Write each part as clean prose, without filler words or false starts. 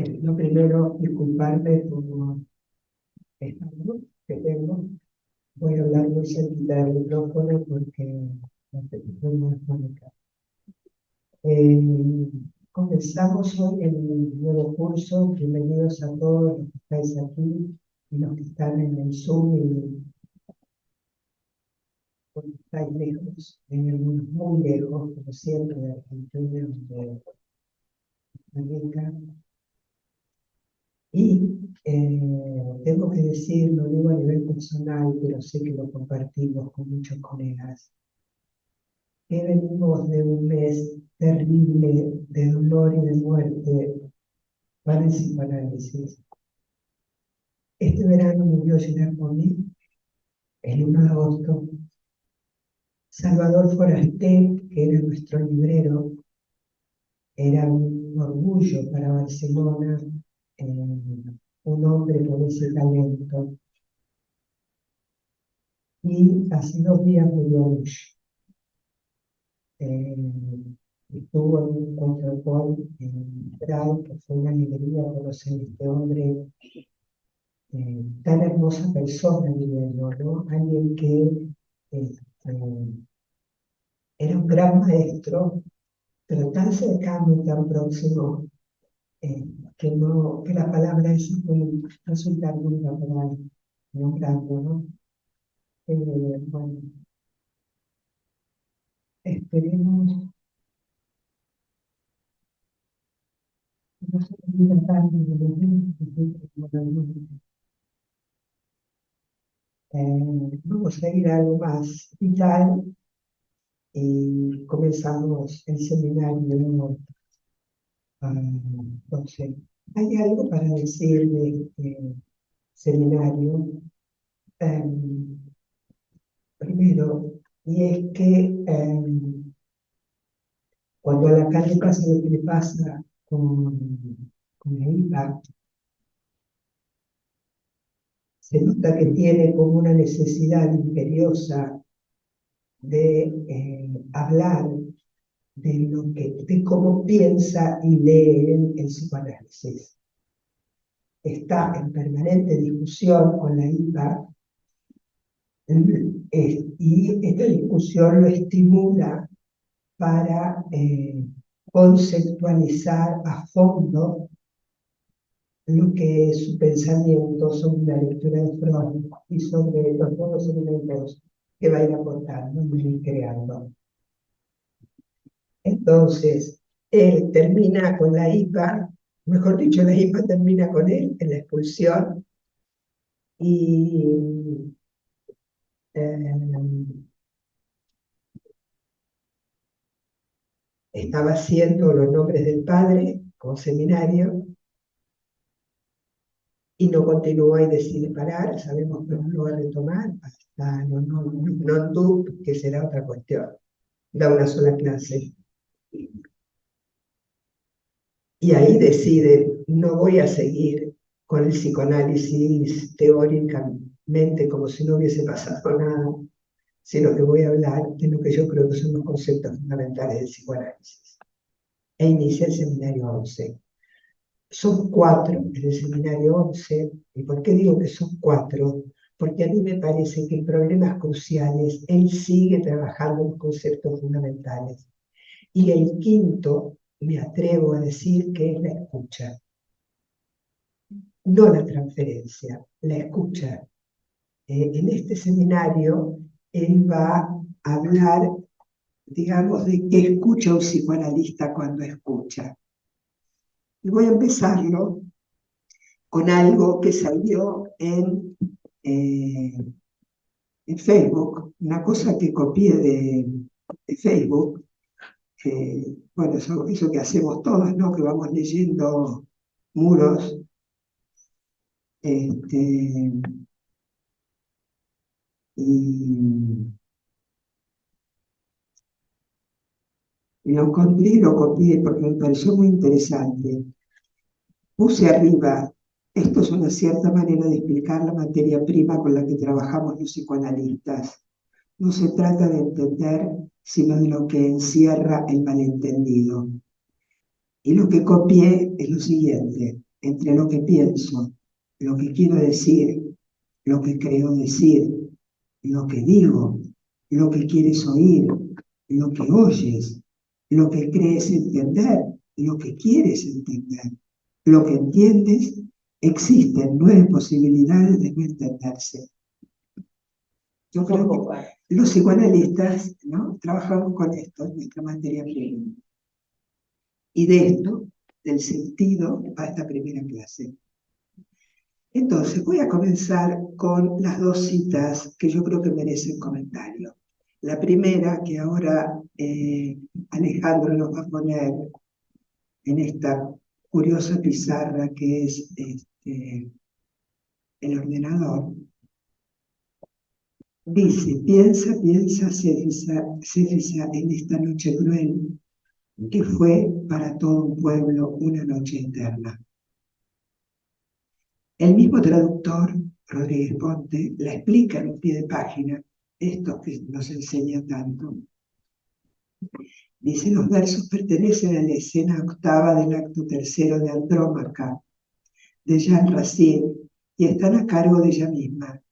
lo primero, disculparme por esta voz que tengo. Voy a hablar muy cerquita del micrófono porque la petición no es mónica. Comenzamos hoy el nuevo curso. Bienvenidos a todos los que estáis aquí y los que están en el Zoom y los que estáis lejos, en algunos muy lejos, como siempre, de Argentina, de América. Y tengo que decir, lo digo a nivel personal, pero sé que lo compartimos con muchos colegas, que venimos de un mes terrible de dolor y de muerte para el psicoanálisis. Este verano murió Gerard Monet, el 1 de agosto. Salvador Forasté, que era nuestro librero, era un orgullo para Barcelona, un hombre con ese talento. Y hace 2 días murió Bush. Estuvo en un control en Prado, que fue una alegría conocer a este hombre, tan hermosa persona, diría yo, ¿no? Alguien que era un gran maestro, pero tan cercano y tan próximo, que la palabra esa puede resultar dura para nombrarlo, ¿no? Bueno, esperemos. No se olvida tanto de los niños que siempre como la luz. Vamos a ir a algo más vital y comenzamos el seminario. Entonces, hay algo para decir de este seminario. Primero, y es que cuando a la calle pasa lo que le pasa con la hija, se nota que tiene como una necesidad imperiosa de hablar de cómo piensa y lee el psicoanálisis. Está en permanente discusión con la hija y esta discusión lo estimula para conceptualizar a fondo lo que es su pensamiento sobre la lectura de Freud y sobre los nuevos elementos que va a ir aportando y ir creando. Entonces, él termina con la IPA, mejor dicho, la IPA termina con él en la expulsión, y estaba haciendo los nombres del padre como seminario, y no continúa y decide parar. Sabemos que no lo va a retomar hasta no, que será otra cuestión. Da una sola clase. Y ahí decide, no voy a seguir con el psicoanálisis teóricamente como si no hubiese pasado nada, sino que voy a hablar de lo que yo creo que son los conceptos fundamentales del psicoanálisis. E inicia el seminario 11. Son 4 en el seminario 11, ¿y por qué digo que son 4? Porque a mí me parece que en problemas cruciales él sigue trabajando en conceptos fundamentales. Y el quinto, me atrevo a decir que es la escucha. No la transferencia, la escucha. En este seminario él va a hablar, digamos, de qué escucha un psicoanalista cuando escucha. Y voy a empezarlo con algo que salió en Facebook, una cosa que copié de Facebook. Bueno, eso que hacemos todos, ¿no? Que vamos leyendo muros. Y lo encontré y lo copié porque me pareció muy interesante. Puse arriba, esto es una cierta manera de explicar la materia prima con la que trabajamos los psicoanalistas. No se trata de entender, sino de lo que encierra el malentendido. Y lo que copié es lo siguiente. entre lo que pienso, lo que quiero decir, lo que creo decir, lo que digo, lo que quieres oír, lo que oyes, lo que crees entender, lo que quieres entender, lo que entiendes, existen 9 posibilidades de no entenderse. Yo creo que los psicoanalistas, ¿no?, trabajamos con esto en nuestra materia prima. Y de esto, del sentido, a esta primera clase. Entonces, voy a comenzar con las 2 citas que yo creo que merecen comentario. La primera, que ahora Alejandro nos va a poner en esta curiosa pizarra que es el ordenador, dice: piensa, piensa, Céfisa, en esta noche cruel, que fue para todo un pueblo una noche eterna. El mismo traductor, Rodríguez Ponte, la explica en un pie de página, esto que nos enseña tanto. Dice: los versos pertenecen a la escena octava del acto tercero de Andrómaca, de Jean Racine, y están a cargo de ella misma,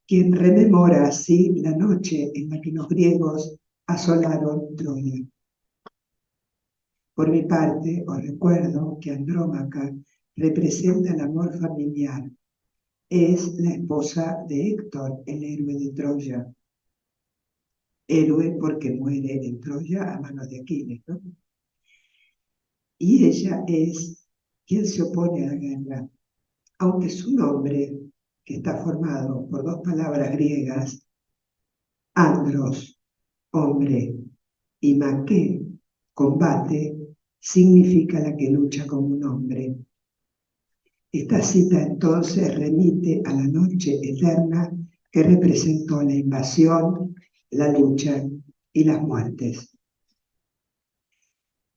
quien rememora así la noche en la que los griegos asolaron Troya. Por mi parte, os recuerdo que Andrómaca representa el amor familiar. Es la esposa de Héctor, el héroe de Troya. Héroe porque muere en Troya a manos de Aquiles, ¿no? Y ella es quien se opone a la guerra. Aunque su nombre, que está formado por 2 palabras griegas, andros, hombre, y maqué, combate, significa la que lucha como un hombre. Esta cita entonces remite a la noche eterna que representó la invasión, la lucha y las muertes.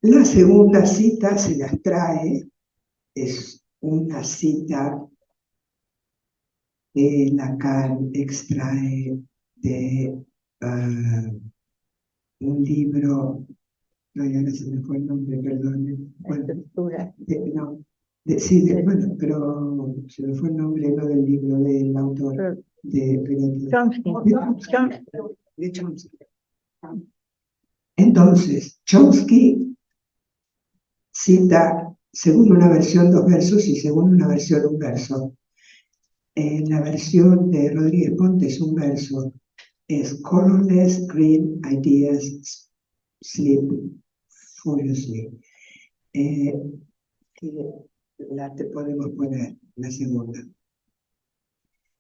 La segunda cita se las trae, es una cita que Lacan extrae de un libro, no, ya no se me fue el nombre, perdón. Bueno, no, sí, bueno, pero se me fue el nombre, no del libro, del autor, de Chomsky. Entonces, Chomsky cita, según una versión, 2 versos y según una versión, 1 verso. En la versión de Rodríguez Ponte es un verso, es colorless green ideas sleep furiously. La te podemos poner, la segunda.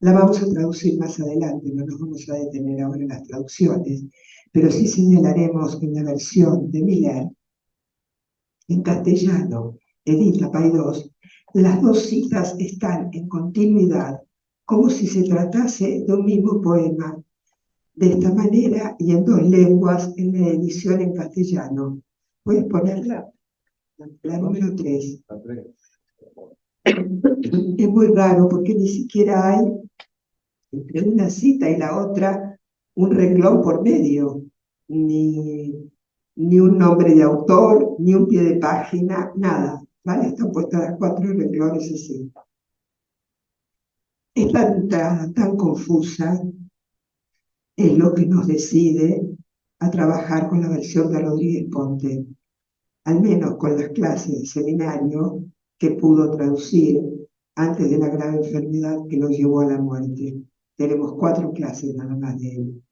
La vamos a traducir más adelante, no nos vamos a detener ahora en las traducciones, pero sí señalaremos que en la versión de Miller, en castellano, Edita Paidós, las 2 citas están en continuidad, como si se tratase de un mismo poema, de esta manera y en 2 lenguas en la edición en castellano. ¿Puedes ponerla? La número 3. Es muy raro porque ni siquiera hay entre una cita y la otra un renglón por medio, ni un nombre de autor, ni un pie de página, nada, ¿vale? Están puestas las 4 renglones así. Esta entrada tan confusa es lo que nos decide a trabajar con la versión de Rodríguez Ponte, al menos con las clases de seminario que pudo traducir antes de la grave enfermedad que lo llevó a la muerte. Tenemos 4 clases nada más de él.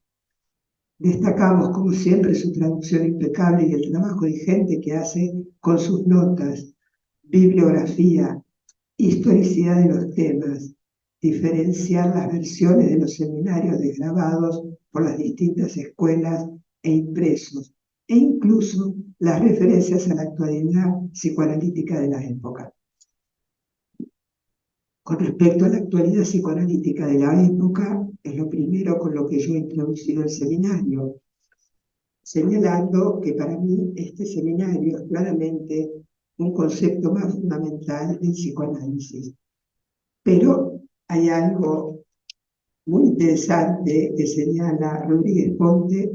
Destacamos, como siempre, su traducción impecable y el trabajo ingente que hace con sus notas, bibliografía, historicidad de los temas, diferenciar las versiones de los seminarios desgrabados por las distintas escuelas e impresos, e incluso las referencias a la actualidad psicoanalítica de la época. Con respecto a la actualidad psicoanalítica de la época, es lo primero con lo que yo he introducido el seminario, señalando que para mí este seminario es claramente un concepto más fundamental del psicoanálisis. Pero hay algo muy interesante que señala Rodríguez Ponte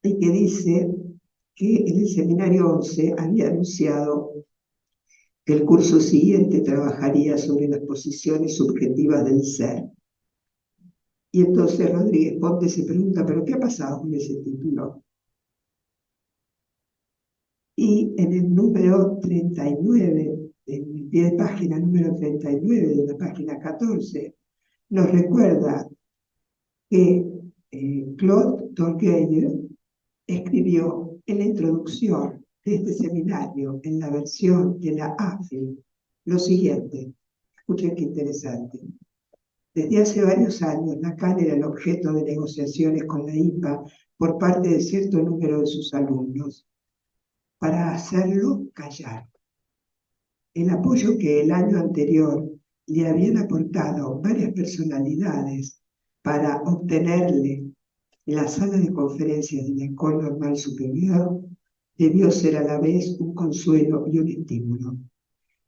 y que dice que en el seminario 11 había anunciado El curso siguiente trabajaría sobre las posiciones subjetivas del ser. Y entonces Rodríguez Ponte se pregunta, ¿pero qué ha pasado con ese título? Y en el número 39, en el pie de página número 39 de la página 14, nos recuerda que Claude Tolgueyer escribió en la introducción de este seminario, en la versión de la AFI, lo siguiente. Escuchen qué interesante. Desde hace varios años, Lacan era el objeto de negociaciones con la IPA por parte de cierto número de sus alumnos, para hacerlo callar. El apoyo que el año anterior le habían aportado varias personalidades para obtenerle la sala de conferencias de la École Normale Supérieure debió ser a la vez un consuelo y un estímulo.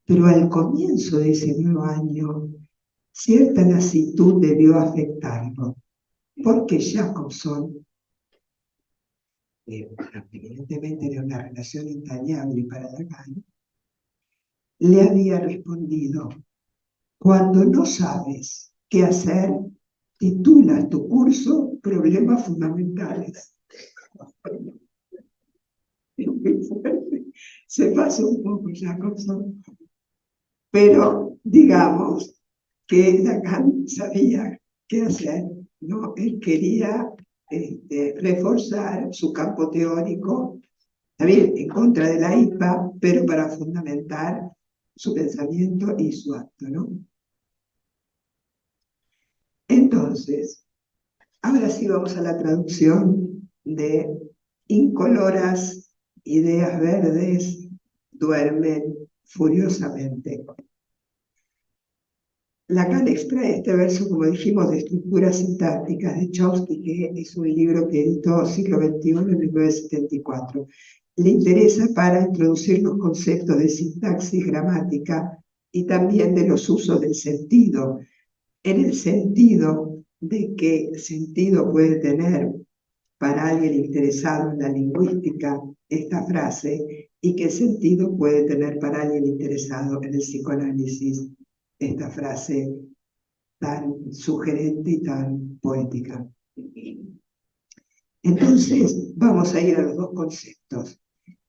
Pero al comienzo de ese nuevo año, cierta lasitud debió afectarlo, porque Jacobson, que evidentemente era una relación entrañable para Lacan, le había respondido: cuando no sabes qué hacer, titulas tu curso Problemas Fundamentales. Se pasó un poco Jacobson, pero digamos que Lacan sabía qué hacer, ¿no? Él quería reforzar su campo teórico, también en contra de la IPA, pero para fundamentar su pensamiento y su acto, ¿no? Entonces, ahora sí vamos a la traducción de incoloras ideas verdes duermen furiosamente. Lacan extrae este verso, como dijimos, de Estructuras sintácticas de Chomsky, que es un libro que editó siglo XXI en 1974. Le interesa para introducir los conceptos de sintaxis, gramática y también de los usos del sentido, en el sentido de qué sentido puede tener para alguien interesado en la lingüística esta frase y qué sentido puede tener para alguien interesado en el psicoanálisis esta frase tan sugerente y tan poética. Entonces, vamos a ir a los dos conceptos.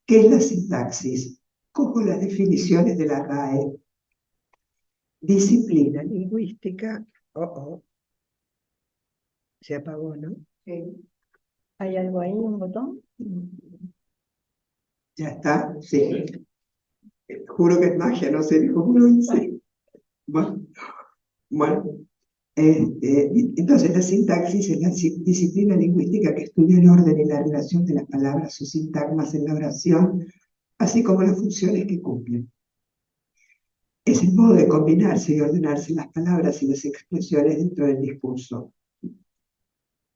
¿Qué es la sintaxis? Cojo las definiciones de la RAE. Disciplina lingüística. Se apagó, ¿no? Sí. ¿Hay algo ahí, un botón? ¿Ya está? Sí. Juro que es magia, no sé cómo lo hice. Bueno. Entonces, la sintaxis es la disciplina lingüística que estudia el orden y la relación de las palabras o sintagmas en la oración, así como las funciones que cumplen. Es el modo de combinarse y ordenarse las palabras y las expresiones dentro del discurso.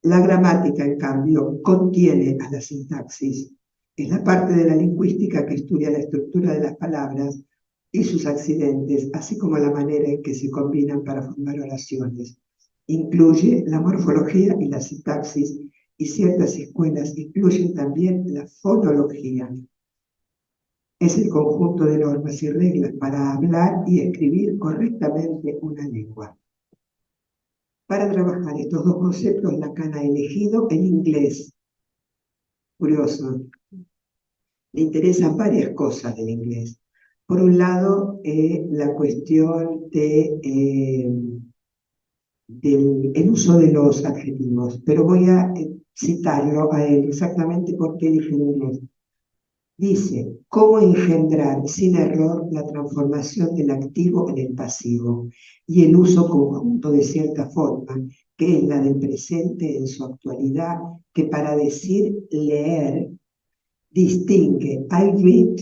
La gramática, en cambio, contiene a la sintaxis. Es la parte de la lingüística que estudia la estructura de las palabras y sus accidentes, así como la manera en que se combinan para formar oraciones. Incluye la morfología y la sintaxis, y ciertas escuelas incluyen también la fonología. Es el conjunto de normas y reglas para hablar y escribir correctamente una lengua. Para trabajar estos dos conceptos, Lacan ha elegido el inglés. Curioso. Le interesan varias cosas del inglés. Por un lado, la cuestión del uso de los adjetivos, pero voy a citarlo a él exactamente porque elige el inglés. Dice: ¿cómo engendrar sin error la transformación del activo en el pasivo y el uso conjunto de cierta forma, que es la del presente en su actualidad, que para decir leer distingue I read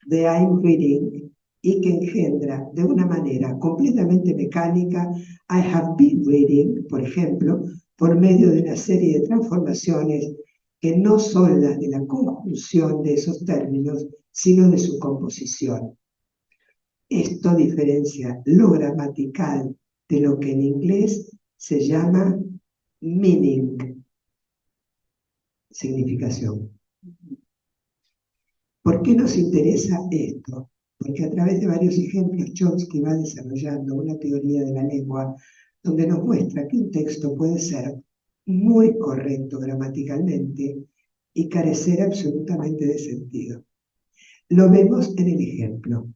de I'm reading y que engendra de una manera completamente mecánica I have been reading, por ejemplo, por medio de una serie de transformaciones que no son las de la conjunción de esos términos, sino de su composición. Esto diferencia lo gramatical de lo que en inglés se llama meaning, significación. ¿Por qué nos interesa esto? porque a través de varios ejemplos Chomsky va desarrollando una teoría de la lengua donde nos muestra que un texto puede ser muy correcto gramaticalmente y carecer absolutamente de sentido. Lo vemos en el ejemplo.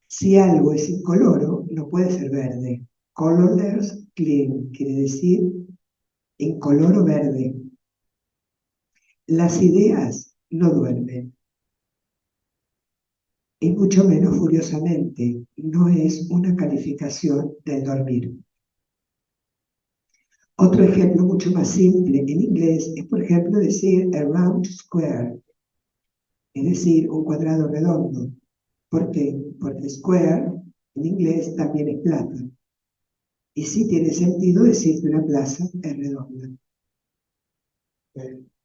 Si algo es incoloro, no puede ser verde. Colorless clean quiere decir incoloro verde. Las ideas no duermen, y mucho menos furiosamente. No es una calificación del dormir. Otro ejemplo mucho más simple en inglés es, por ejemplo, decir a round square, es decir, un cuadrado redondo. ¿Por qué? Porque square en inglés también es plata. Y sí tiene sentido decir que una plaza es redonda.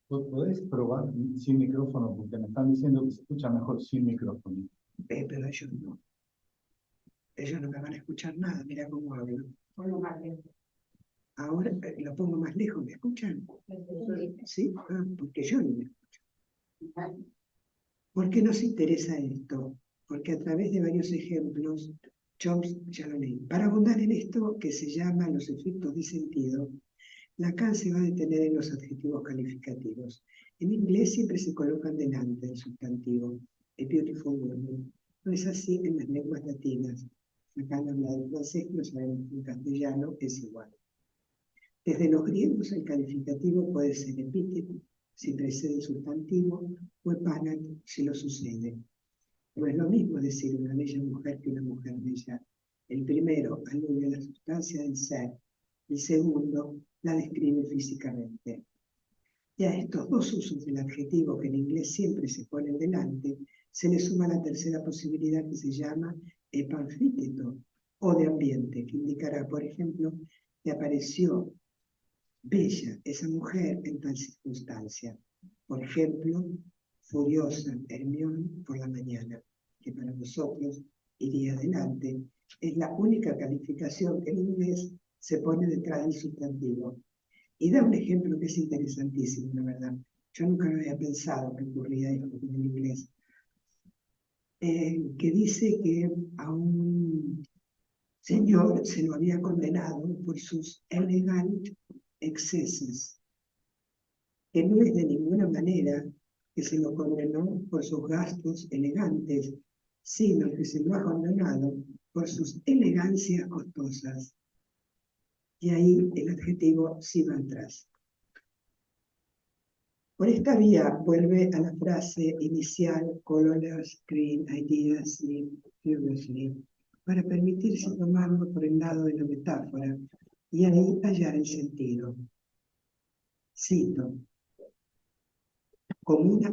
¿Podés probar sin micrófono? Porque me están diciendo que se escucha mejor sin micrófono. Pero ellos no me van a escuchar nada, mira cómo hablo. Ahora lo pongo más lejos, ¿me escuchan? ¿Sí? Ah, porque yo no me escucho. ¿Por qué nos interesa esto? Porque a través de varios ejemplos, Chomsky, ya lo leí, para abundar en esto que se llama los efectos de sentido, Lacan se va a detener en los adjetivos calificativos. En inglés siempre se colocan delante del sustantivo, a beautiful woman. No es así en las lenguas latinas. Lacan habla de francés, lo sabemos en castellano, es igual. Desde los griegos el calificativo puede ser epíteto, si precede el sustantivo, o epánato, si lo sucede. No es lo mismo decir una bella mujer que una mujer bella. El primero alude a la sustancia del ser, el segundo la describe físicamente. Y a estos dos usos del adjetivo que en inglés siempre se ponen delante, se le suma la tercera posibilidad que se llama epanfíteto, o de ambiente, que indicará, por ejemplo, que apareció bella esa mujer en tal circunstancia. Por ejemplo, furiosa Hermione por la mañana, que para nosotros iría adelante, es la única calificación que en inglés se pone detrás del sustantivo. Y da un ejemplo que es interesantísimo, la verdad. Yo nunca lo había pensado que ocurría esto en el inglés. Que dice que a un señor se lo había condenado por sus elegant excesos, que no es de ninguna manera que se lo condenó por sus gastos elegantes, sino que se lo ha condenado por sus elegancias costosas. Y ahí el adjetivo sí va atrás. Por esta vía vuelve a la frase inicial, colors, green, ideas, sleep, furiously, para permitirse tomarlo por el lado de la metáfora y ahí hallar el sentido. Cito,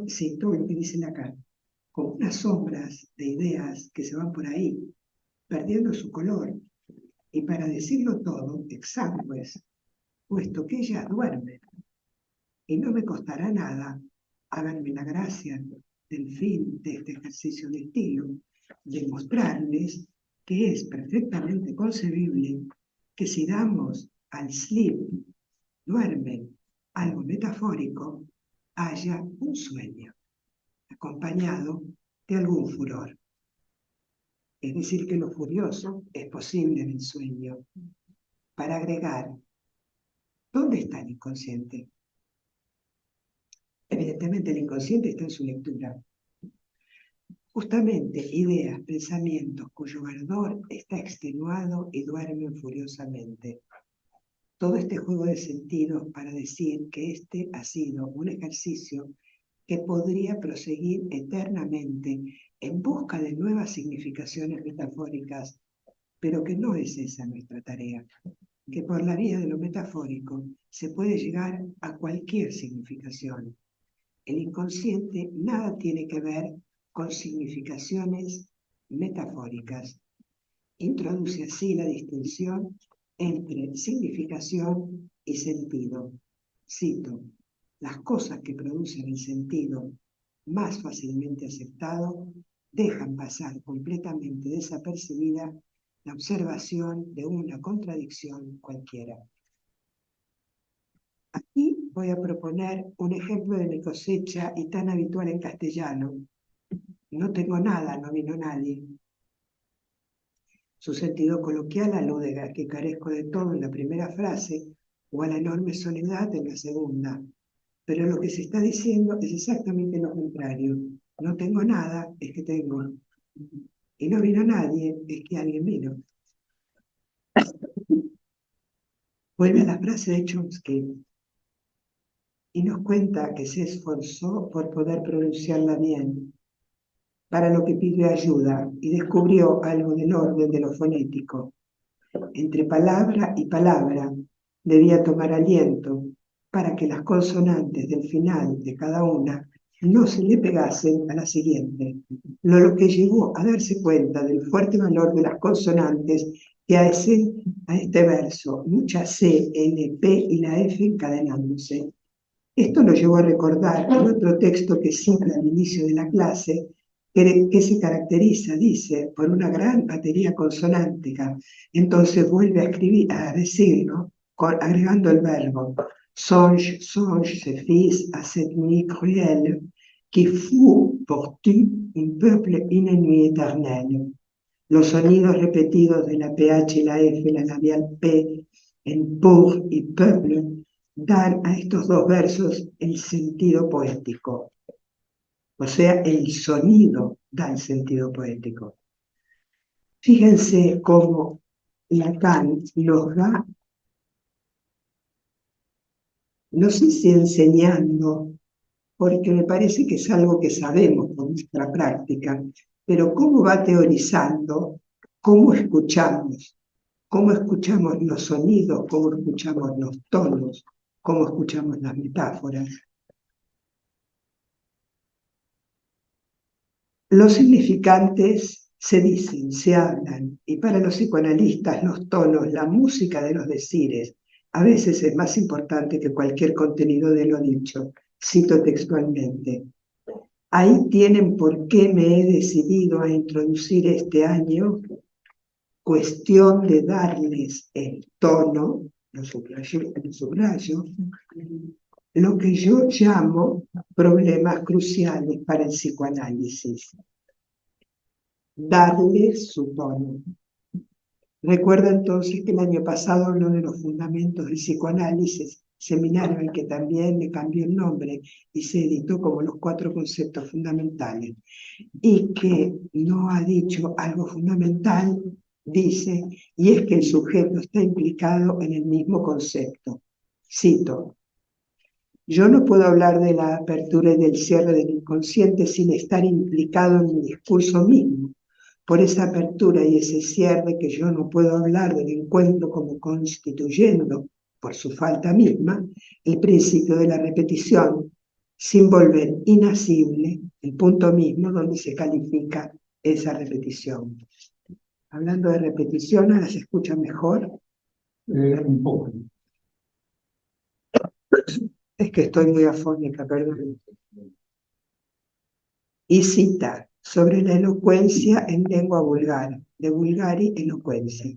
cito lo que dice Lacan, como unas sombras de ideas que se van por ahí, perdiendo su color, y para decirlo todo, exangües, puesto que ellas duermen, y no me costará nada, háganme la gracia del fin de este ejercicio de estilo, de mostrarles que es perfectamente concebible que si damos al sleep, duermen, algo metafórico, haya un sueño, acompañado de algún furor. Es decir, que lo furioso es posible en el sueño. Para agregar, ¿dónde está el inconsciente? Evidentemente el inconsciente está en su lectura. Justamente ideas, pensamientos cuyo verdor está extenuado y duermen furiosamente. Todo este juego de sentidos para decir que este ha sido un ejercicio que podría proseguir eternamente en busca de nuevas significaciones metafóricas, pero que no es esa nuestra tarea, que por la vía de lo metafórico se puede llegar a cualquier significación. El inconsciente nada tiene que ver con significaciones metafóricas. Introduce así la distinción entre significación y sentido. Cito, las cosas que producen el sentido más fácilmente aceptado dejan pasar completamente desapercibida la observación de una contradicción cualquiera. Aquí voy a proponer un ejemplo de mi cosecha y tan habitual en castellano. No tengo nada, no vino nadie. su sentido coloquial alude a que carezco de todo en la primera frase o a la enorme soledad en la segunda. Pero lo que se está diciendo es exactamente lo contrario. No tengo nada, es que tengo. Y no vino nadie, es que alguien vino. Vuelve a la frase de Chomsky y nos cuenta que se esforzó por poder pronunciarla bien, para lo que pidió ayuda y descubrió algo del orden de lo fonético. Entre palabra y palabra debía tomar aliento para que las consonantes del final de cada una no se le pegasen a la siguiente, lo que llevó a darse cuenta del fuerte valor de las consonantes que a este verso, mucha C, N, P y la F encadenándose. Esto lo llevó a recordar el otro texto que cita al inicio de la clase, que se caracteriza, dice, por una gran batería consonántica. Entonces vuelve a escribir, a decirlo, agregando el verbo songe, songe, se fils à cette nuit cruelle, qui fut pour tu un peuple une nuit éternelle. Los sonidos repetidos de la PH y la F, la labial P, en pour y peuple, dan a estos dos versos el sentido poético. O sea, el sonido da el sentido poético. Fíjense cómo Lacan nos va, no sé si enseñando, porque me parece que es algo que sabemos por nuestra práctica, pero cómo va teorizando, cómo escuchamos los sonidos, cómo escuchamos los tonos, cómo escuchamos las metáforas. Los significantes se dicen, se hablan, y para los psicoanalistas los tonos, la música de los decires, a veces es más importante que cualquier contenido de lo dicho. Cito textualmente. Ahí tienen por qué me he decidido a introducir este año cuestión de darles el tono, lo subrayo, lo que yo llamo problemas cruciales para el psicoanálisis. Darles su tono. Recuerda entonces que el año pasado habló de los fundamentos del psicoanálisis, seminario al que también le cambió el nombre y se editó como los 4 conceptos fundamentales, y que no ha dicho algo fundamental, dice, y es que el sujeto está implicado en el mismo concepto. Cito, yo no puedo hablar de la apertura y del cierre del inconsciente sin estar implicado en el discurso mismo. Por esa apertura y ese cierre que yo no puedo hablar del encuentro como constituyendo, por su falta misma, el principio de la repetición, sin volver inasible el punto mismo donde se califica esa repetición. Hablando de repetición, ¿ahora se escucha mejor? Un poco. Es que estoy muy afónica, perdón. Y cita sobre la elocuencia en lengua vulgar, de Vulgari Eloquencia.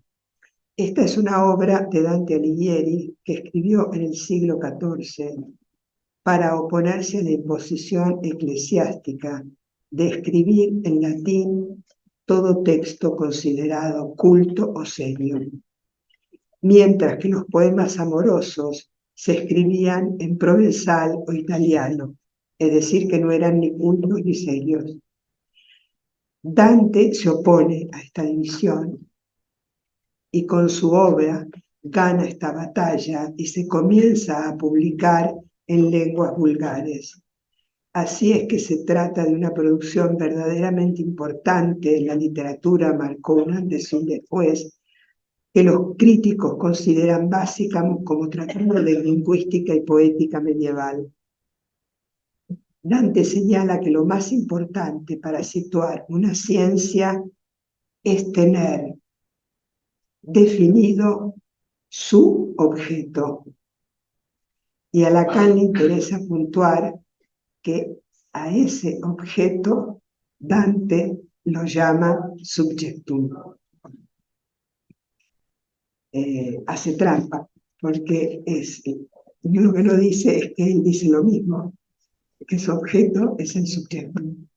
Esta es una obra de Dante Alighieri que escribió en el siglo XIV para oponerse a la imposición eclesiástica de escribir en latín todo texto considerado culto o serio, mientras que los poemas amorosos se escribían en provenzal o italiano, es decir, que no eran ni cultos ni serios. Dante se opone a esta división y con su obra gana esta batalla y se comienza a publicar en lenguas vulgares. Así es que se trata de una producción verdaderamente importante en la literatura, marcó un antes y un después, que los críticos consideran básica como tratado de lingüística y poética medieval. Dante señala que lo más importante para situar una ciencia es tener definido su objeto. Y a Lacan le interesa puntuar que a ese objeto Dante lo llama subjectum. Hace trampa, porque lo que no dice es que él dice lo mismo, que su objeto es el subjectum.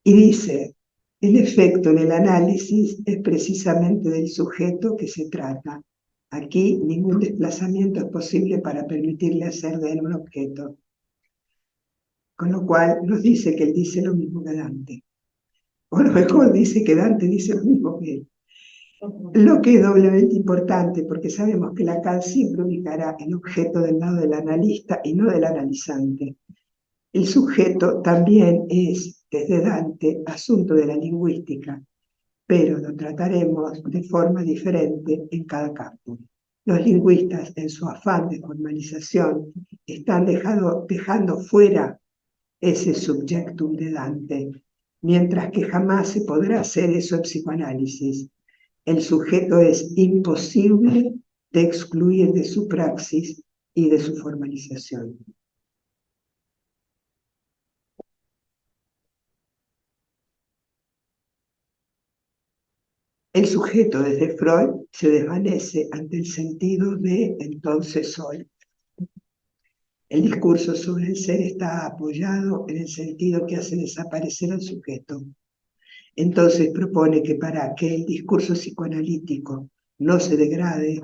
Y dice, El efecto en el análisis es precisamente del sujeto que se trata. Aquí ningún desplazamiento es posible para permitirle hacer de él un objeto. Con lo cual nos dice que él dice lo mismo que Dante. O a lo mejor dice que Dante dice lo mismo que él. Lo que es doblemente importante, porque sabemos que Lacan siempre ubicará el objeto del lado del analista y no del analizante. El sujeto también es, desde Dante, asunto de la lingüística, pero lo trataremos de forma diferente en cada campo. Los lingüistas, en su afán de formalización, están dejando fuera ese subjectum de Dante, mientras que jamás se podrá hacer eso en psicoanálisis. El sujeto es imposible de excluir de su praxis y de su formalización. El sujeto desde Freud se desvanece ante el sentido de entonces soy. El discurso sobre el ser está apoyado en el sentido que hace desaparecer al sujeto. Entonces propone que para que el discurso psicoanalítico no se degrade,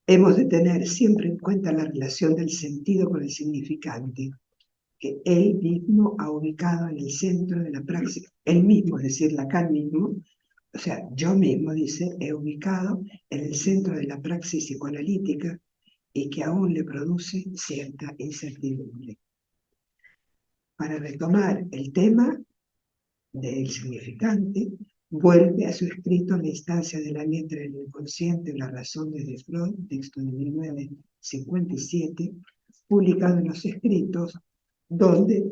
hemos de tener siempre en cuenta la relación del sentido con el significante, que él mismo ha ubicado en el centro de la praxis. Él mismo, es decir, Lacan mismo, o sea, yo mismo, dice, he ubicado en el centro de la praxis psicoanalítica y que aún le produce cierta incertidumbre. Para retomar el tema del significante, vuelve a su escrito La instancia de la letra en el inconsciente, la razón desde Freud, texto de 1957, publicado en los escritos, donde,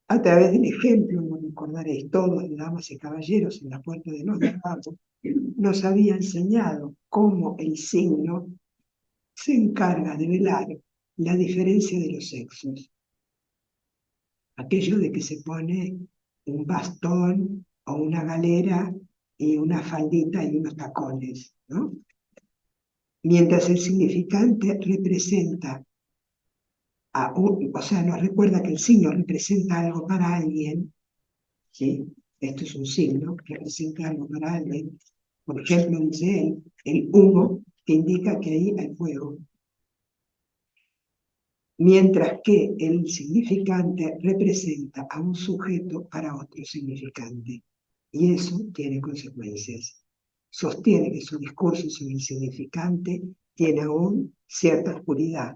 a través del ejemplo, lo recordaréis todos, damas y caballeros, en la puerta de los mercados, nos había enseñado cómo el signo se encarga de velar la diferencia de los sexos. Aquello de que se pone un bastón o una galera y una faldita y unos tacones, ¿no? Mientras el significante representa, o sea, nos recuerda que el signo representa algo para alguien, ¿sí? Esto es un signo que representa algo para alguien. Por ejemplo, dice él, el humo que indica que ahí hay fuego. Mientras que el significante representa a un sujeto para otro significante. Y eso tiene consecuencias. Sostiene que su discurso sobre el significante tiene aún cierta oscuridad,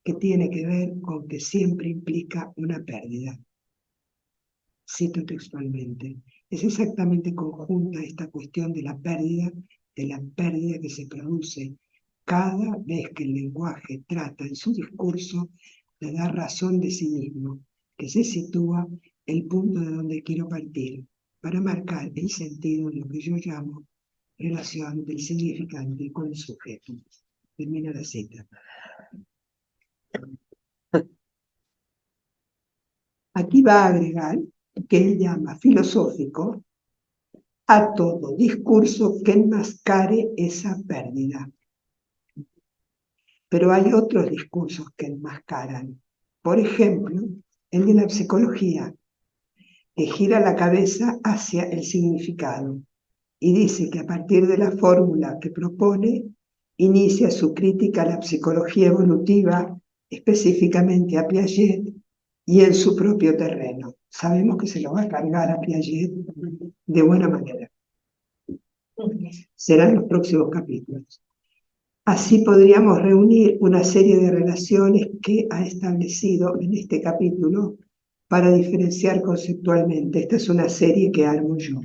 que tiene que ver con que siempre implica una pérdida. Cito textualmente, es exactamente conjunta esta cuestión de la pérdida que se produce cada vez que el lenguaje trata en su discurso de dar razón de sí mismo, que se sitúa el punto de donde quiero partir, para marcar el sentido de lo que yo llamo relación del significante con el sujeto. Termina la cita. Aquí va a agregar que él llama filosófico a todo discurso que enmascare esa pérdida. Pero hay otros discursos que enmascaran. Por ejemplo, el de la psicología, que gira la cabeza hacia el significado y dice que a partir de la fórmula que propone, inicia su crítica a la psicología evolutiva, específicamente a Piaget, y en su propio terreno. Sabemos que se lo va a cargar a Piaget de buena manera. Serán los próximos capítulos. Así podríamos reunir una serie de relaciones que ha establecido en este capítulo para diferenciar conceptualmente. Esta es una serie que armo yo.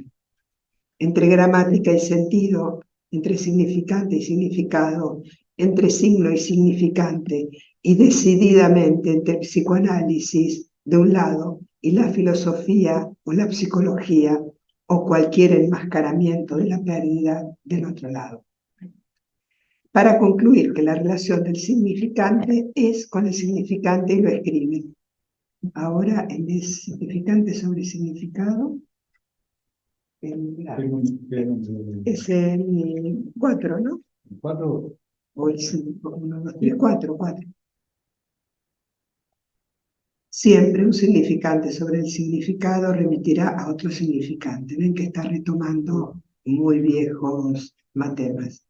Entre gramática y sentido, entre significante y significado, entre signo y significante, y decididamente entre psicoanálisis de un lado y la filosofía o la psicología o cualquier enmascaramiento de la pérdida del otro lado. Para concluir que la relación del significante es con el significante y lo escribe. Ahora en el significante sobre significado es el 4, ¿no? ¿Cuatro? O el 5, 1, 2, 3, 4. Siempre un significante sobre el significado remitirá a otro significante. Ven que está retomando muy viejos matemas.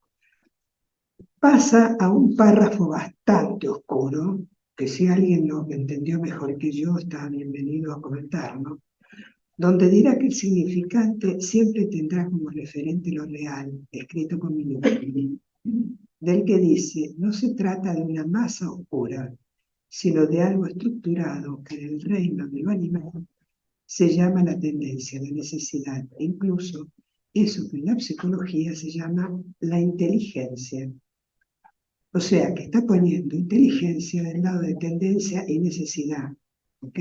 Pasa a un párrafo bastante oscuro, que si alguien lo entendió mejor que yo, está bienvenido a comentarlo, donde dirá que el significante siempre tendrá como referente lo real, escrito con minúsculas, del que dice, no se trata de una masa oscura, sino de algo estructurado que en el reino de lo animal se llama la tendencia, la necesidad, e incluso eso que en la psicología se llama la inteligencia. O sea, que está poniendo inteligencia del lado de tendencia y necesidad, ¿ok?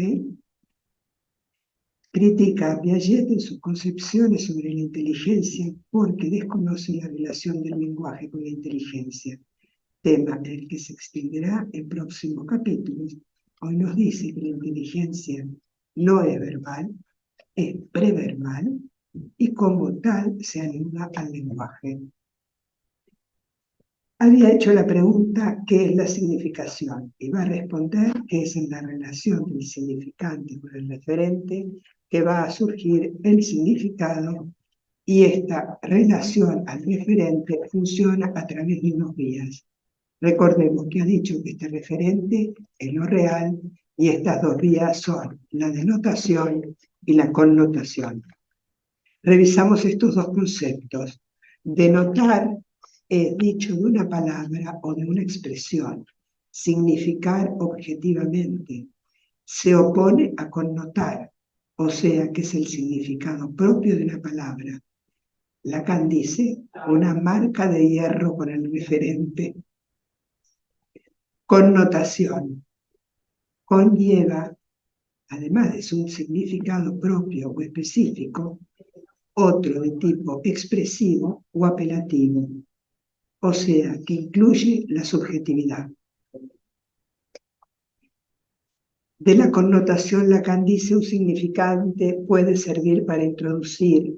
Critica a Piaget en sus concepciones sobre la inteligencia porque desconoce la relación del lenguaje con la inteligencia, tema en el que se extenderá en próximos capítulos. Hoy nos dice que la inteligencia no es verbal, es preverbal y como tal se anula al lenguaje. Había hecho la pregunta ¿qué es la significación? Y va a responder que es en la relación del significante con el referente que va a surgir el significado y esta relación al referente funciona a través de unos vías. Recordemos que ha dicho que este referente es lo real y estas dos vías son la denotación y la connotación. Revisamos estos dos conceptos. Denotar es dicho de una palabra o de una expresión. Significar objetivamente. Se opone a connotar, o sea que es el significado propio de una palabra. Lacan dice, una marca de hierro con el referente. Connotación. Conlleva, además de su significado propio o específico, otro de tipo expresivo o apelativo, o sea, que incluye la subjetividad. De la connotación, Lacan dice un significante puede servir para introducir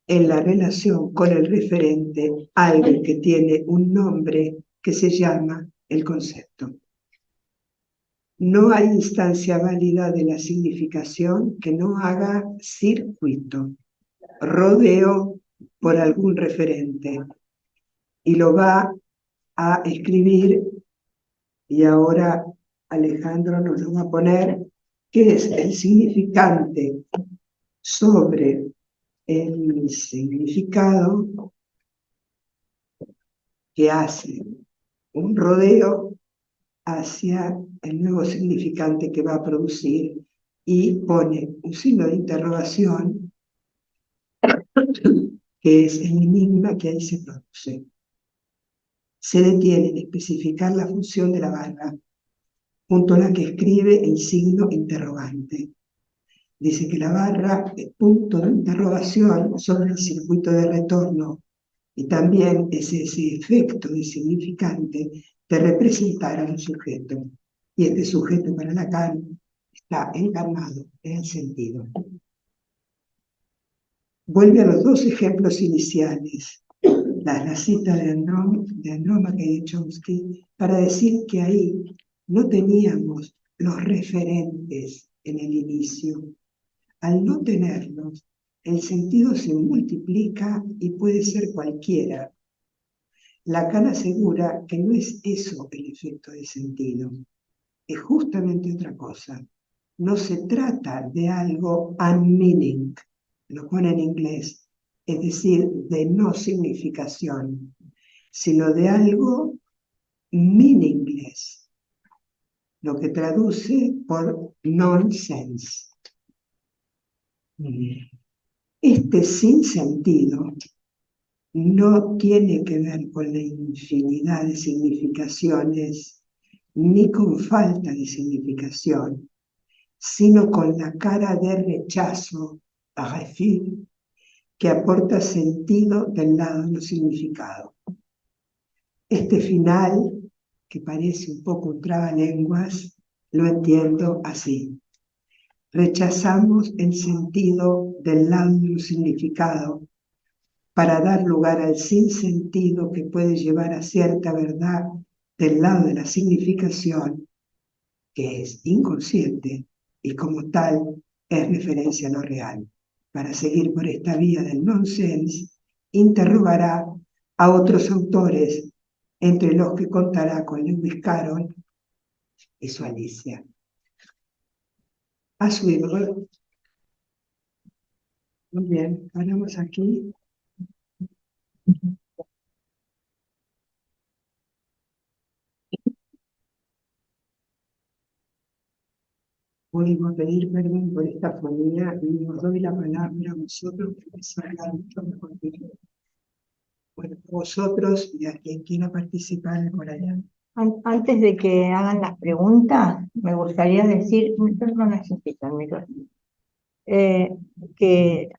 en la relación con el referente algo que tiene un nombre que se llama el concepto. No hay instancia válida de la significación que no haga circuito, rodeo por algún referente, y lo va a escribir, y ahora Alejandro nos lo va a poner, que es el significante sobre el significado que hace un rodeo hacia el nuevo significante que va a producir y pone un signo de interrogación que es el enigma que ahí se produce. Se detiene en especificar la función de la barra, junto a la que escribe el signo interrogante. Dice que la barra es punto de interrogación sobre el circuito de retorno y también es ese efecto de significante de representar a un sujeto. Y este sujeto para Lacan está encarnado en el sentido. Vuelve a los dos ejemplos iniciales, la cita de Andrómaca y de Chomsky, para decir que ahí no teníamos los referentes en el inicio. Al no tenerlos, el sentido se multiplica y puede ser cualquiera. Lacan asegura que no es eso el efecto de sentido, es justamente otra cosa. No se trata de algo unmeaning, lo pone en inglés, es decir, de no significación, sino de algo meaningless, lo que traduce por nonsense. Este sinsentido no tiene que ver con la infinidad de significaciones ni con falta de significación, sino con la cara de rechazo, refus, que aporta sentido del lado de los significados. Este final, que parece un poco un trabalenguas, lo entiendo así. Rechazamos el sentido del lado de los significados para dar lugar al sinsentido que puede llevar a cierta verdad del lado de la significación que es inconsciente y como tal es referencia a lo real. Para seguir por esta vía del nonsense, interrogará a otros autores, entre los que contará con Lewis Carroll y su Alicia. A su ídolo. Muy bien, paramos aquí. Podemos pedir perdón por esta fonía y os doy la palabra a vosotros, que vais a hablar mucho mejor que yo. Bueno, vosotros y a quien quiera participar por allá. Antes de que hagan las preguntas, me gustaría decir, no necesito el micrófono, que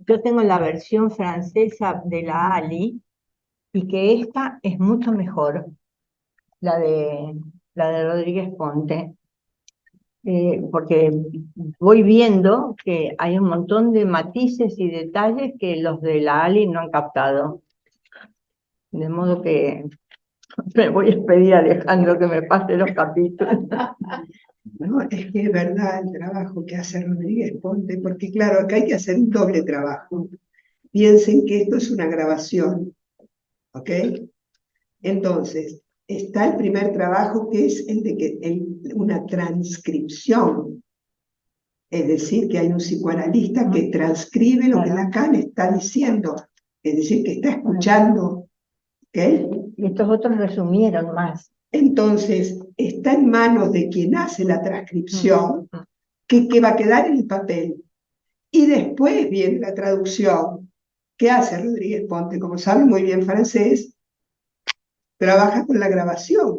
yo tengo la versión francesa de la Ali y que esta es mucho mejor, la de Rodríguez Ponte, porque voy viendo que hay un montón de matices y detalles que los de la Ali no han captado. De modo que me voy a pedir a Alejandro que me pase los capítulos. No, es que es verdad el trabajo que hace Rodríguez Ponte, porque claro, acá hay que hacer un doble trabajo. Piensen que esto es una grabación, ¿ok? Entonces, está el primer trabajo que es el de una transcripción, es decir, que hay un psicoanalista que transcribe lo que Lacan está diciendo, es decir, que está escuchando, ¿ok? Y estos otros resumieron más. Entonces, está en manos de quien hace la transcripción, que va a quedar en el papel. Y después viene la traducción, que hace Rodríguez Ponte, como sabe muy bien francés, trabaja con la grabación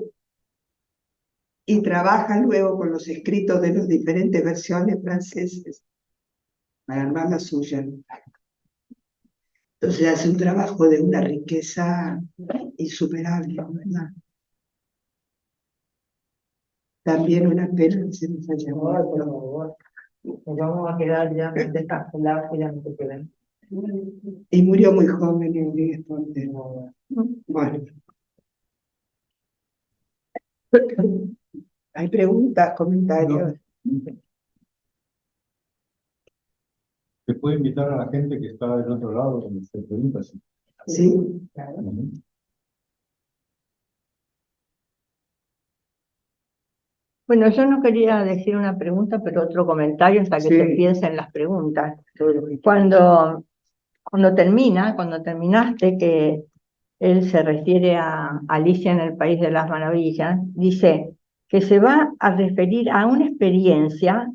y trabaja luego con los escritos de las diferentes versiones francesas para armar la suya. Entonces hace un trabajo de una riqueza insuperable, ¿verdad? También una pena que se nos haya muerto. Nos vamos a quedar ya descongelados y ya no se quedan. Y murió muy joven Rodríguez Ponte. Bueno. ¿Hay preguntas, comentarios? No. Se puede invitar a la gente que está del otro lado con las preguntas. Sí. Claro. Bueno, yo no quería decir una pregunta, pero otro comentario hasta que Sí. se empiecen las preguntas. Cuando terminaste, que él se refiere a Alicia en el País de las Maravillas, dice que se va a referir a una experiencia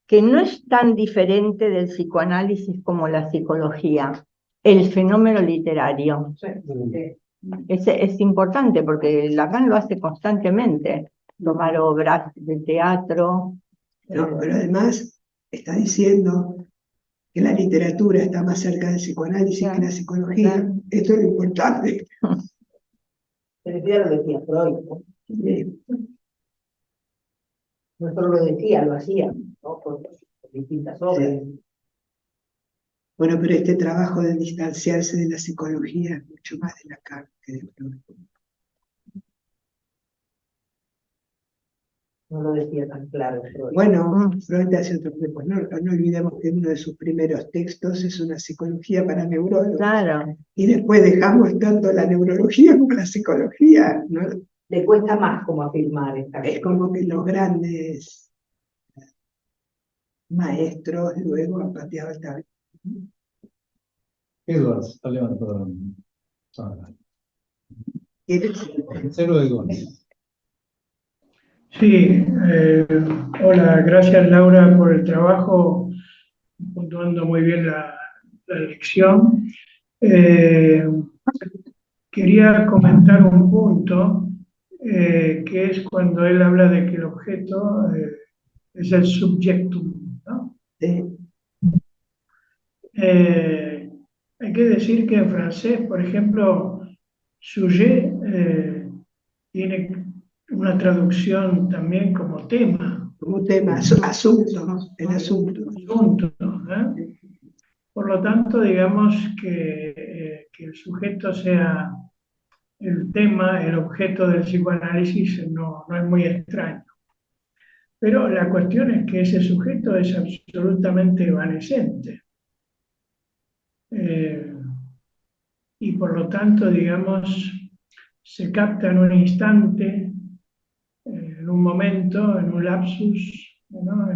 que no es tan diferente del psicoanálisis como la psicología, el fenómeno literario. Es importante porque Lacan lo hace constantemente, tomar obras de teatro. No, pero además está diciendo que la literatura está más cerca del psicoanálisis que la psicología. Claro. Esto es lo importante. Se refiere a lo que decía Freud, ¿no? Sí. No solo lo decía, lo hacía, ¿no? Por distintas obras. Sí. Bueno, pero este trabajo de distanciarse de la psicología es mucho más de Lacan que de Freud. No lo decía tan claro Freud. Bueno, Freud hace otro tiempo. No olvidemos que uno de sus primeros textos es una psicología para neurólogos. Claro. Y después dejamos tanto la neurología como la psicología, ¿no? Le cuesta más como afirmar esta Es como que los grandes maestros luego han pateado el tablero. Edward está levantando la mano. Ah, ¿Quieres? Cero de Gómez. Sí, hola, gracias Laura por el trabajo, puntuando muy bien la lección. Quería comentar un punto, que es cuando él habla de que el objeto es el subjectum, ¿no? Sí. Hay que decir que en francés, por ejemplo, sujet tiene una traducción también como tema. Como tema, asunto, ¿no? El asunto. Asunto, ¿eh? Por lo tanto, digamos que el sujeto sea el tema, el objeto del psicoanálisis no es muy extraño. Pero la cuestión es que ese sujeto es absolutamente evanescente. Y por lo tanto, digamos, se capta en un instante, en un momento, en un lapsus, ¿no?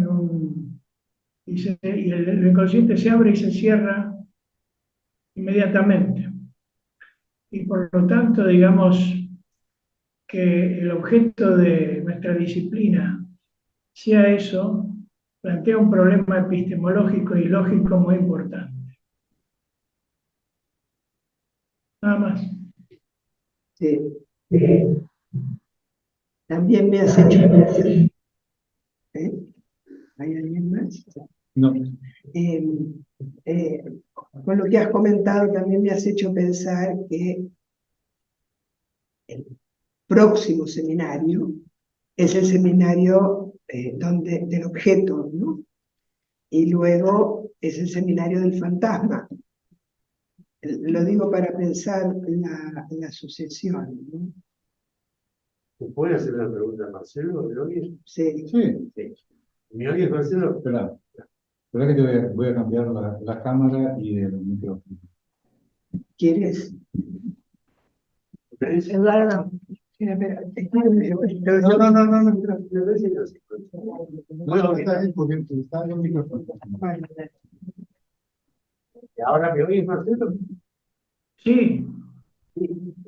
Y el inconsciente se abre y se cierra inmediatamente. Y por lo tanto, digamos que el objeto de nuestra disciplina sea eso, plantea un problema epistemológico y lógico muy importante. Nada más. Sí. También me has hecho pensar. ¿Hay alguien más? No. Con lo que has comentado también me has hecho pensar que el próximo seminario es el seminario del objeto, ¿no? Y luego es el seminario del fantasma. Lo digo para pensar la sucesión, ¿no? ¿Puede hacer una pregunta a Marcelo? ¿Me oyes? Sí. Sí. ¿Me oyes, Marcelo? Espera que te voy a cambiar la cámara y el micrófono. ¿Quieres? Eduardo, Espera, No, está bien porque está en el micrófono. ¿Ahora me oyes, Marcelo? Sí,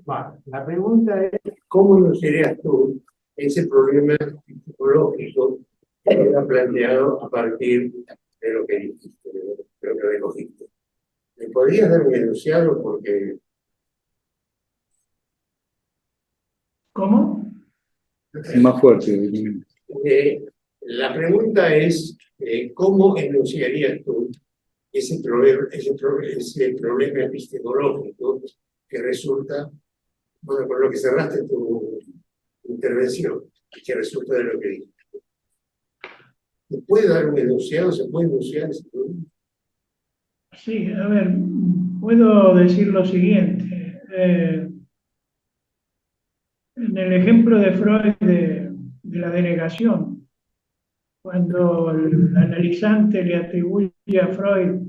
Vale. La pregunta es, ¿cómo lo serías tú ese problema psicológico que era planteado a partir de lo que dijiste, de lo que recogiste? ¿Me podrías dar un enunciado? Porque ¿cómo? Más fuerte. la pregunta es, ¿cómo enunciarías tú ese problema epistemológico que resulta, bueno, por lo que cerraste tu intervención, que resulta de lo que dijiste? ¿Se puede dar un enunciado? ¿Se puede enunciar ese problema? Sí, a ver, puedo decir lo siguiente. En el ejemplo de Freud de la denegación, cuando el analizante le atribuye a Freud,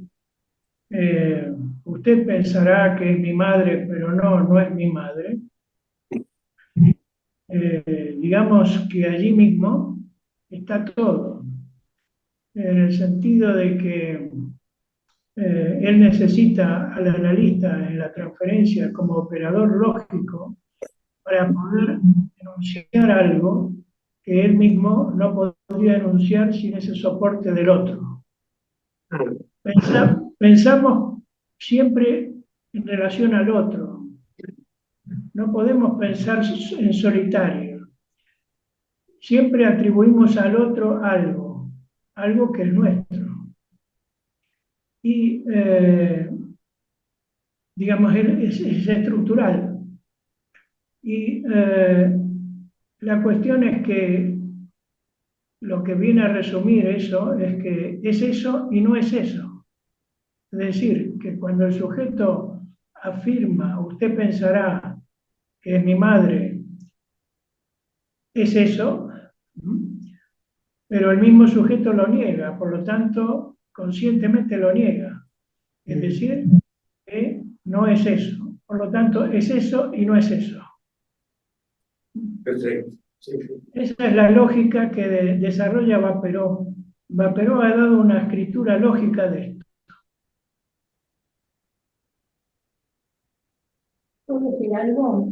usted pensará que es mi madre, pero no es mi madre. Digamos que allí mismo está todo, en el sentido de que él necesita al analista en la transferencia como operador lógico para poder enunciar algo que él mismo no podría enunciar sin ese soporte del otro. Pensamos siempre en relación al otro. No podemos pensar en solitario. Siempre atribuimos al otro algo que es nuestro. Y, digamos, es estructural. Y la cuestión es que lo que viene a resumir eso es que es eso y no es eso. Es decir, que cuando el sujeto afirma, usted pensará que es mi madre, es eso, pero el mismo sujeto lo niega, por lo tanto, conscientemente lo niega. Es decir, que no es eso. Por lo tanto, es eso y no es eso. Perfecto. Sí. Esa es la lógica que desarrolla Vaperó. Vaperó ha dado una escritura lógica de esto. ¿Puedo decir algo?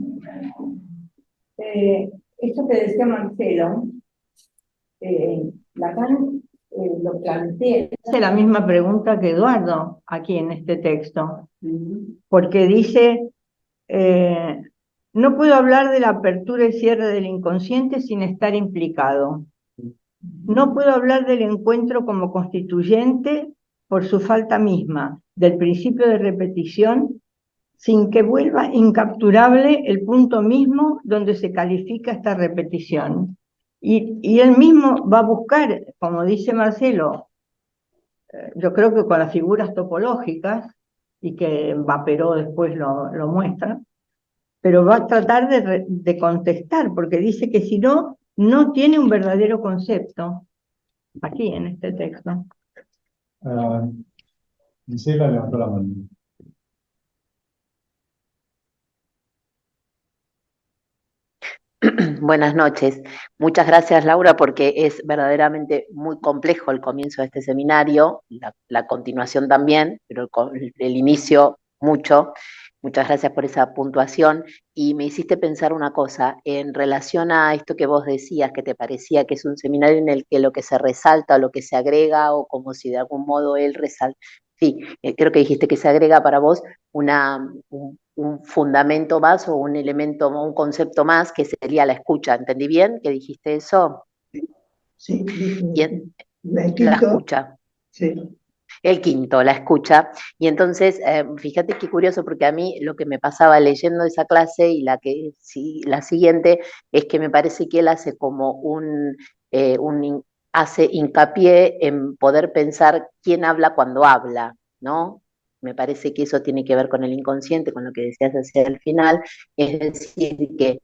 Esto que decía Marcelo, Lacan lo plantea. hace la misma pregunta que Eduardo aquí en este texto, porque dice, no puedo hablar de la apertura y cierre del inconsciente sin estar implicado. No puedo hablar del encuentro como constituyente por su falta misma, del principio de repetición, sin que vuelva incapturable el punto mismo donde se califica esta repetición. Y él mismo va a buscar, como dice Marcelo, yo creo que con las figuras topológicas, y que Vaperó después lo muestra, pero va a tratar de contestar, porque dice que si no, no tiene un verdadero concepto, aquí en este texto. Gisela levantó la mano. Buenas noches. Muchas gracias, Laura, porque es verdaderamente muy complejo el comienzo de este seminario, la continuación también, pero el inicio mucho. Muchas gracias por esa puntuación y me hiciste pensar una cosa en relación a esto que vos decías, que te parecía que es un seminario en el que lo que se resalta o lo que se agrega o como si de algún modo él resalta. Sí, creo que dijiste que se agrega para vos un fundamento más o un elemento o un concepto más que sería la escucha. ¿Entendí bien que dijiste eso? Sí, dije, Y el la quinto, escucha. sí. El quinto, la escucha. Y entonces, fíjate qué curioso, porque a mí lo que me pasaba leyendo esa clase y la siguiente es que me parece que él hace como hace hincapié en poder pensar quién habla cuando habla, ¿no? Me parece que eso tiene que ver con el inconsciente, con lo que decías hacia el final, es decir, que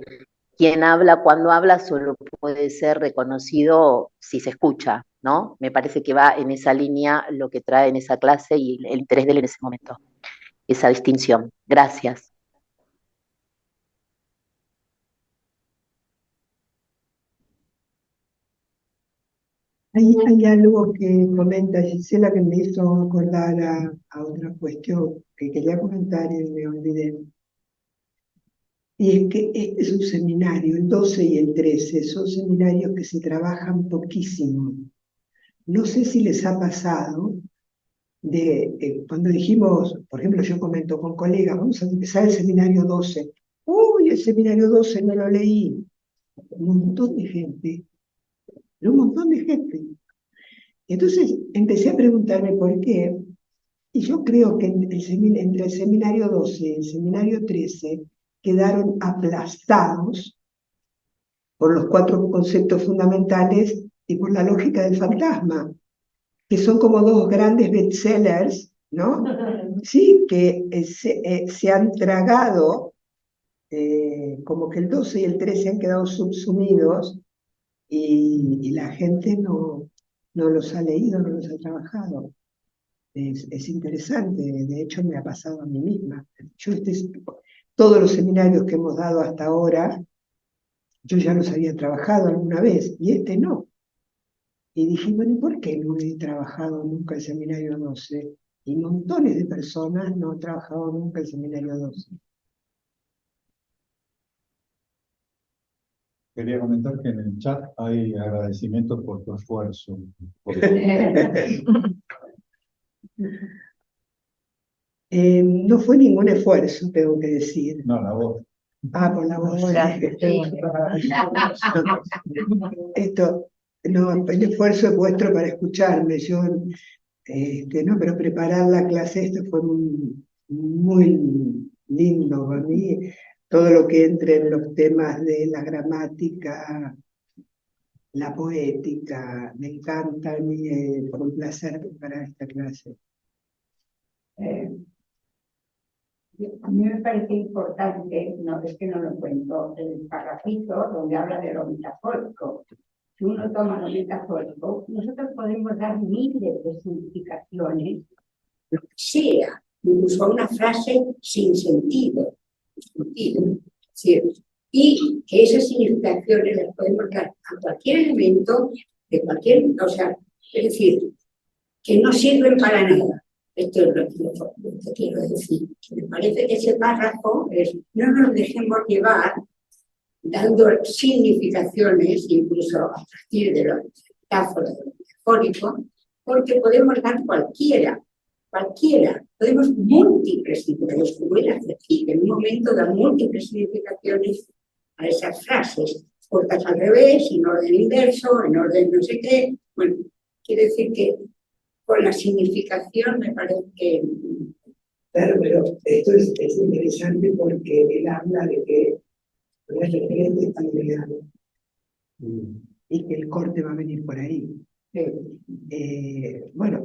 quien habla cuando habla solo puede ser reconocido si se escucha, ¿no? Me parece que va en esa línea lo que trae en esa clase y el interés de él en ese momento, esa distinción. Gracias. Hay algo que comenta Gisela que me hizo acordar a otra cuestión que quería comentar y me olvidé. Y es que este es un seminario, el 12 y el 13, son seminarios que se trabajan poquísimo. No sé si les ha pasado cuando dijimos, por ejemplo, yo comento con colegas, vamos a empezar el seminario 12. Uy, el seminario 12 no lo leí. Un montón de gente, un montón de gente. Entonces empecé a preguntarme por qué, y yo creo que entre el seminario 12 y el seminario 13 quedaron aplastados por los 4 conceptos fundamentales y por la lógica del fantasma, que son como 2 grandes bestsellers, ¿no? Sí, que se han tragado, como que el 12 y el 13 han quedado subsumidos y la gente no los ha leído, no los ha trabajado. Es interesante, de hecho me ha pasado a mí misma. Todos los seminarios que hemos dado hasta ahora, yo ya los había trabajado alguna vez, y este no. Y dije, bueno, ¿y por qué no he trabajado nunca el seminario 12? Y montones de personas no han trabajado nunca el seminario 12. Quería comentar que en el chat hay agradecimientos por tu esfuerzo. No fue ningún esfuerzo, tengo que decir. No, la voz. Ah, por la voz. Sí. Esto, no, el esfuerzo es vuestro para escucharme. Yo, no, pero preparar la clase, esto fue muy lindo para mí. Todo lo que entre en los temas de la gramática, la poética, me encanta a mí, fue un placer preparar esta clase. A mí me parece importante, no es que no lo cuento, el parrafito donde habla de lo metafórico. Si uno toma lo metafórico, nosotros podemos dar miles de significaciones, lo que sea, incluso a una frase sin sentido. ¿Sí? Y que esas significaciones las podemos dar a cualquier elemento, de cualquier, o sea, es decir, que no sirven para nada. Esto es lo que quiero decir. Me parece que ese párrafo es: no nos dejemos llevar dando significaciones, incluso a partir de lo metáfora, de lo metafórico, porque podemos dar cualquiera, podemos múltiples significaciones, como él hace aquí, en un momento da múltiples significaciones a esas frases, puertas al revés, en orden inverso, en orden no sé qué. Bueno, quiere decir que con la significación me parece que... Claro, pero esto es interesante porque él habla de que el referente está agregado y que el corte va a venir por ahí. Bueno,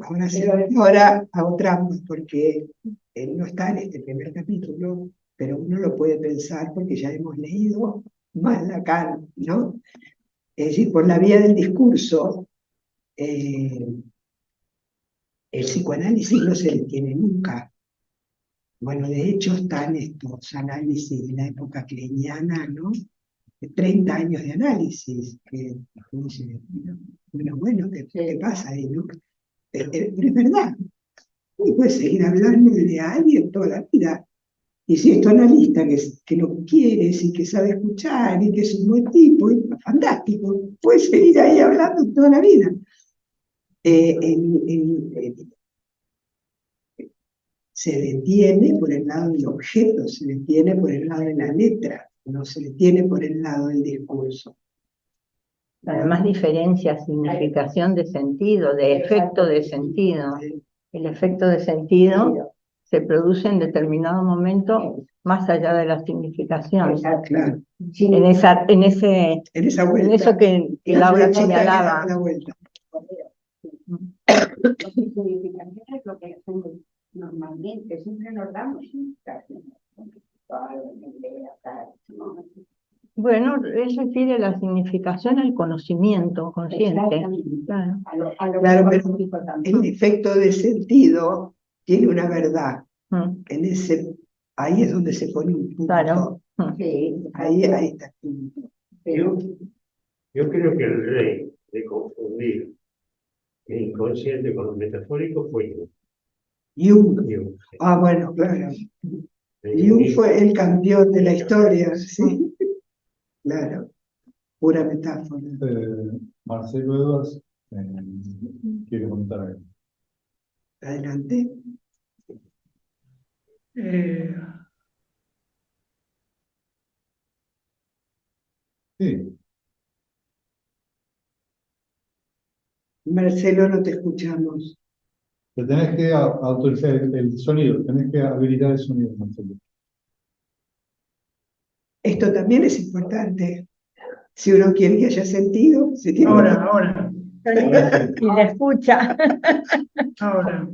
ahora hago trampas porque no está en este primer capítulo, pero uno lo puede pensar porque ya hemos leído más Lacan, ¿no? Es decir, por la vía del discurso, el psicoanálisis no se detiene nunca. Bueno, de hecho están estos análisis de la época kleiniana, ¿no? De 30 años de análisis, que dice, bueno, ¿qué pasa ahí, no? Pero es verdad, uno puede seguir hablando de alguien toda la vida. Y si es tu analista que lo quieres y que sabe escuchar y que es un buen tipo, es fantástico, puede seguir ahí hablando toda la vida. Se detiene por el lado del objeto, se detiene por el lado de la letra, no se detiene por el lado del discurso. Además diferencia significación de sentido, de efecto de sentido. El efecto de sentido se produce en determinado momento más allá de la significación. Claro. En esa vuelta, en eso que Laura señalaba. La vuelta. Las significaciones lo que hacemos normalmente, siempre nos damos significaciones. Bueno, eso refiere la significación al conocimiento consciente. Claro. Claro, pero el efecto de sentido tiene una verdad. Ahí es donde se pone un punto. Claro. Ahí está el punto. Yo creo que el rey de confundir el inconsciente con lo metafórico fue Jung. Jung. Ah, bueno, claro. Jung fue el campeón de la historia, ¿sí? Claro, pura metáfora. Marcelo Edwards quiere comentar algo. Adelante. Sí, Marcelo, no te escuchamos. te tenés que autorizar el sonido, tenés que habilitar el sonido, Marcelo. Esto también es importante. Si uno quiere que haya sentido, se tiene Ahora. Y la escucha. Ahora.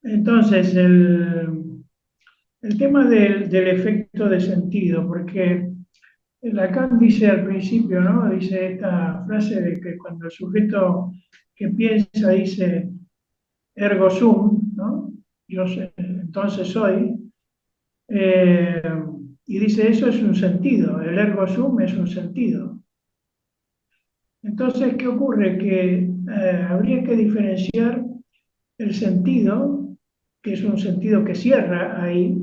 Entonces, el tema del efecto de sentido, porque Lacan dice al principio, ¿no? Dice esta frase de que cuando el sujeto que piensa dice ergo sum, ¿no? Yo sé, entonces soy, y dice eso es un sentido, el ergo sum es un sentido. Entonces, ¿qué ocurre? Que habría que diferenciar el sentido, que es un sentido que cierra ahí,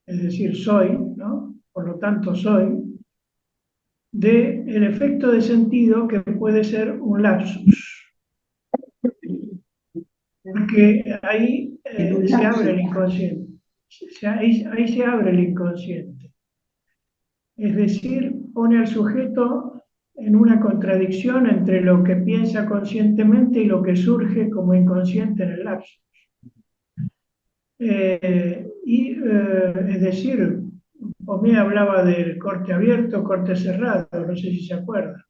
es decir, soy, ¿no? Por lo tanto soy, del efecto de sentido que puede ser un lapsus. Porque ahí se abre el inconsciente. Ahí se abre el inconsciente. Es decir, pone al sujeto en una contradicción entre lo que piensa conscientemente y lo que surge como inconsciente en el lapsus. Es decir, Pomé hablaba del corte abierto, corte cerrado, no sé si se acuerda.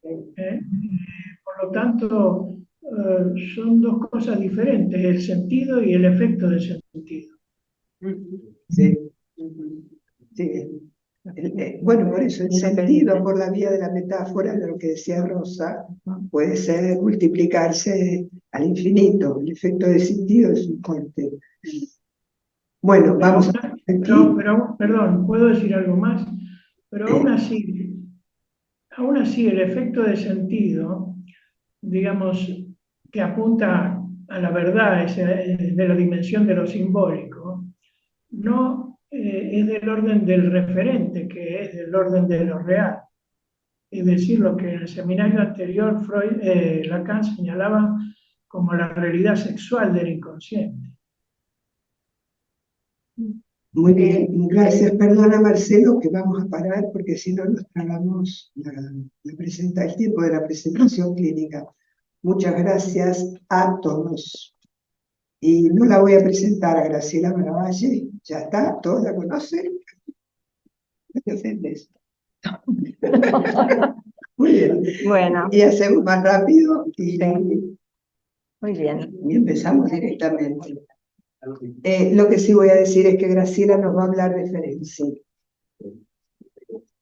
Por lo tanto, son dos cosas diferentes, el sentido y el efecto de sentido. Sí. Sí. Bueno, por eso el sentido por la vía de la metáfora, de lo que decía Rosa, puede ser multiplicarse al infinito. El efecto de sentido es un corte. Bueno, vamos a... Pero, perdón, ¿puedo decir algo más? Pero aún así el efecto de sentido, digamos, que apunta a la verdad, de la dimensión de lo simbólico, no es del orden del referente, que es del orden de lo real. Es decir, lo que en el seminario anterior Lacan señalaba como la realidad sexual del inconsciente. Muy bien, gracias. Perdona, Marcelo, que vamos a parar porque si no nos tragamos el tiempo de la presentación clínica. Muchas gracias a todos. Y no la voy a presentar a Graciela Maravalle, ya está, todos la conocen. No te ofendes. Muy bien. Bueno. Y hacemos más rápido y, sí. Muy bien. Y empezamos directamente. Lo que sí voy a decir es que Graciela nos va a hablar de Ferenczi.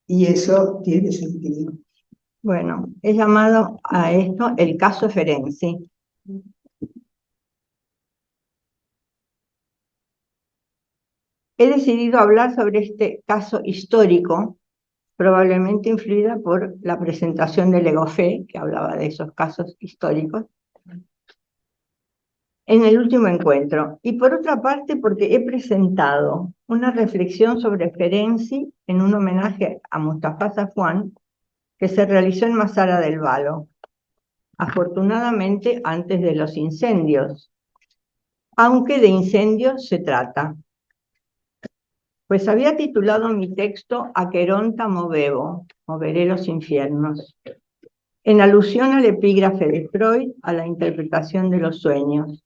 Y eso tiene sentido. Bueno, he llamado a esto el caso Ferenczi. He decidido hablar sobre este caso histórico, probablemente influida por la presentación de Legofé, que hablaba de esos casos históricos, en el último encuentro. Y por otra parte, porque he presentado una reflexión sobre Ferenczi en un homenaje a Mustafa Safwan, que se realizó en Mazara del Vallo, afortunadamente antes de los incendios, aunque de incendios se trata. Pues había titulado mi texto Aqueronta movebo, moveré los infiernos, en alusión al epígrafe de Freud a la interpretación de los sueños.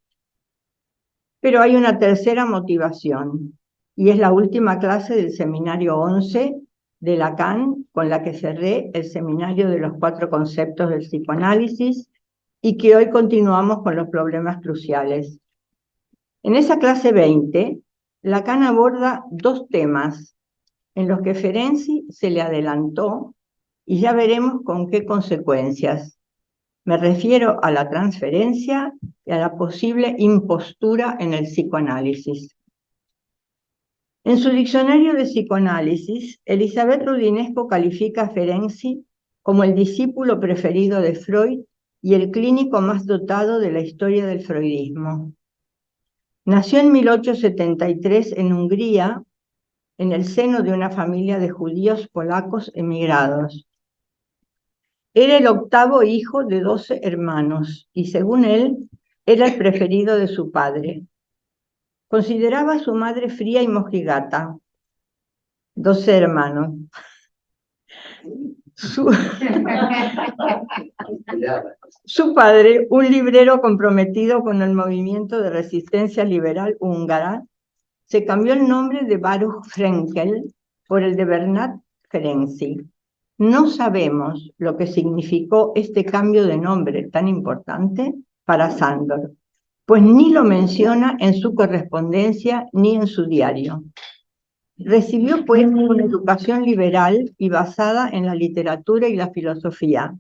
Pero hay una tercera motivación, y es la última clase del seminario 11 de Lacan, con la que cerré el seminario de los 4 conceptos del psicoanálisis, y que hoy continuamos con los problemas cruciales. En esa clase 20, Lacan aborda 2 temas en los que Ferenczi se le adelantó y ya veremos con qué consecuencias. Me refiero a la transferencia y a la posible impostura en el psicoanálisis. En su diccionario de psicoanálisis, Elizabeth Rudinesco califica a Ferenczi como el discípulo preferido de Freud y el clínico más dotado de la historia del freudismo. Nació en 1873 en Hungría, en el seno de una familia de judíos polacos emigrados. Era el 8º hijo de 12 hermanos y, según él, era el preferido de su padre. Consideraba a su madre fría y mojigata. 12 hermanos. Su padre, un librero comprometido con el movimiento de resistencia liberal húngara, se cambió el nombre de Baruch Frenkel por el de Bernat Ferenczi. No sabemos lo que significó este cambio de nombre tan importante para Sándor, pues ni lo menciona en su correspondencia ni en su diario. Recibió pues una educación liberal y basada en la literatura y la filosofía.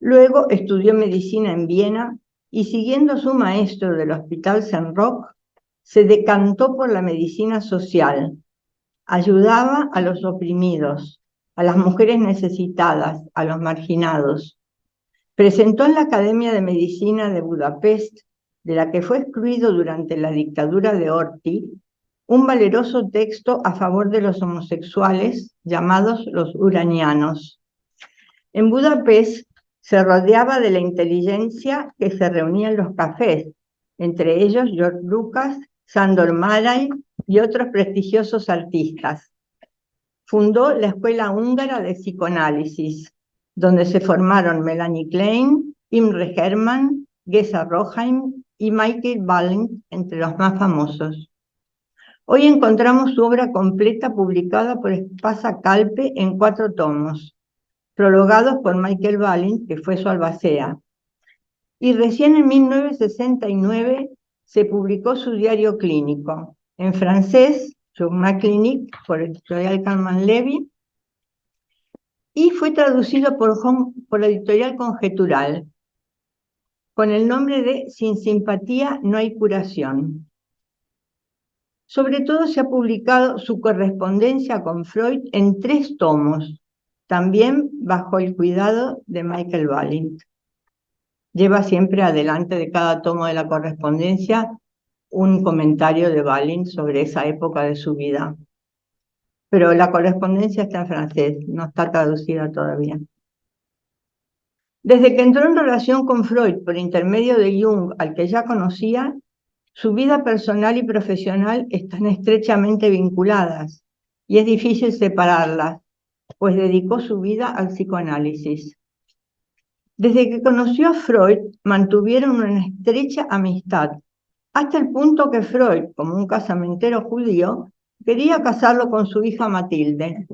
Luego estudió medicina en Viena y, siguiendo a su maestro del Hospital Saint Roch, se decantó por la medicina social. Ayudaba a los oprimidos, a las mujeres necesitadas, a los marginados. Presentó en la Academia de Medicina de Budapest, de la que fue excluido durante la dictadura de Horthy, un valeroso texto a favor de los homosexuales llamados los uranianos. En Budapest se rodeaba de la inteligencia que se reunía en los cafés, entre ellos George Lucas, Sándor Márai y otros prestigiosos artistas. Fundó la Escuela Húngara de Psicoanálisis, donde se formaron Melanie Klein, Imre Hermann, Geza Roheim y Michael Balint, entre los más famosos. Hoy encontramos su obra completa publicada por Espasa Calpe en 4 tomos, prologados por Michael Balint, que fue su albacea. Y recién en 1969 se publicó su diario clínico, en francés, Journal Clinique, por editorial Calman Levy, y fue traducido por la editorial Conjetural, con el nombre de Sin simpatía no hay curación. Sobre todo se ha publicado su correspondencia con Freud en 3 tomos, también bajo el cuidado de Michael Balint. Lleva siempre adelante de cada tomo de la correspondencia un comentario de Balint sobre esa época de su vida. Pero la correspondencia está en francés, no está traducida todavía. Desde que entró en relación con Freud por intermedio de Jung, al que ya conocía, su vida personal y profesional están estrechamente vinculadas y es difícil separarlas, pues dedicó su vida al psicoanálisis. Desde que conoció a Freud, mantuvieron una estrecha amistad, hasta el punto que Freud, como un casamentero judío, quería casarlo con su hija Matilde.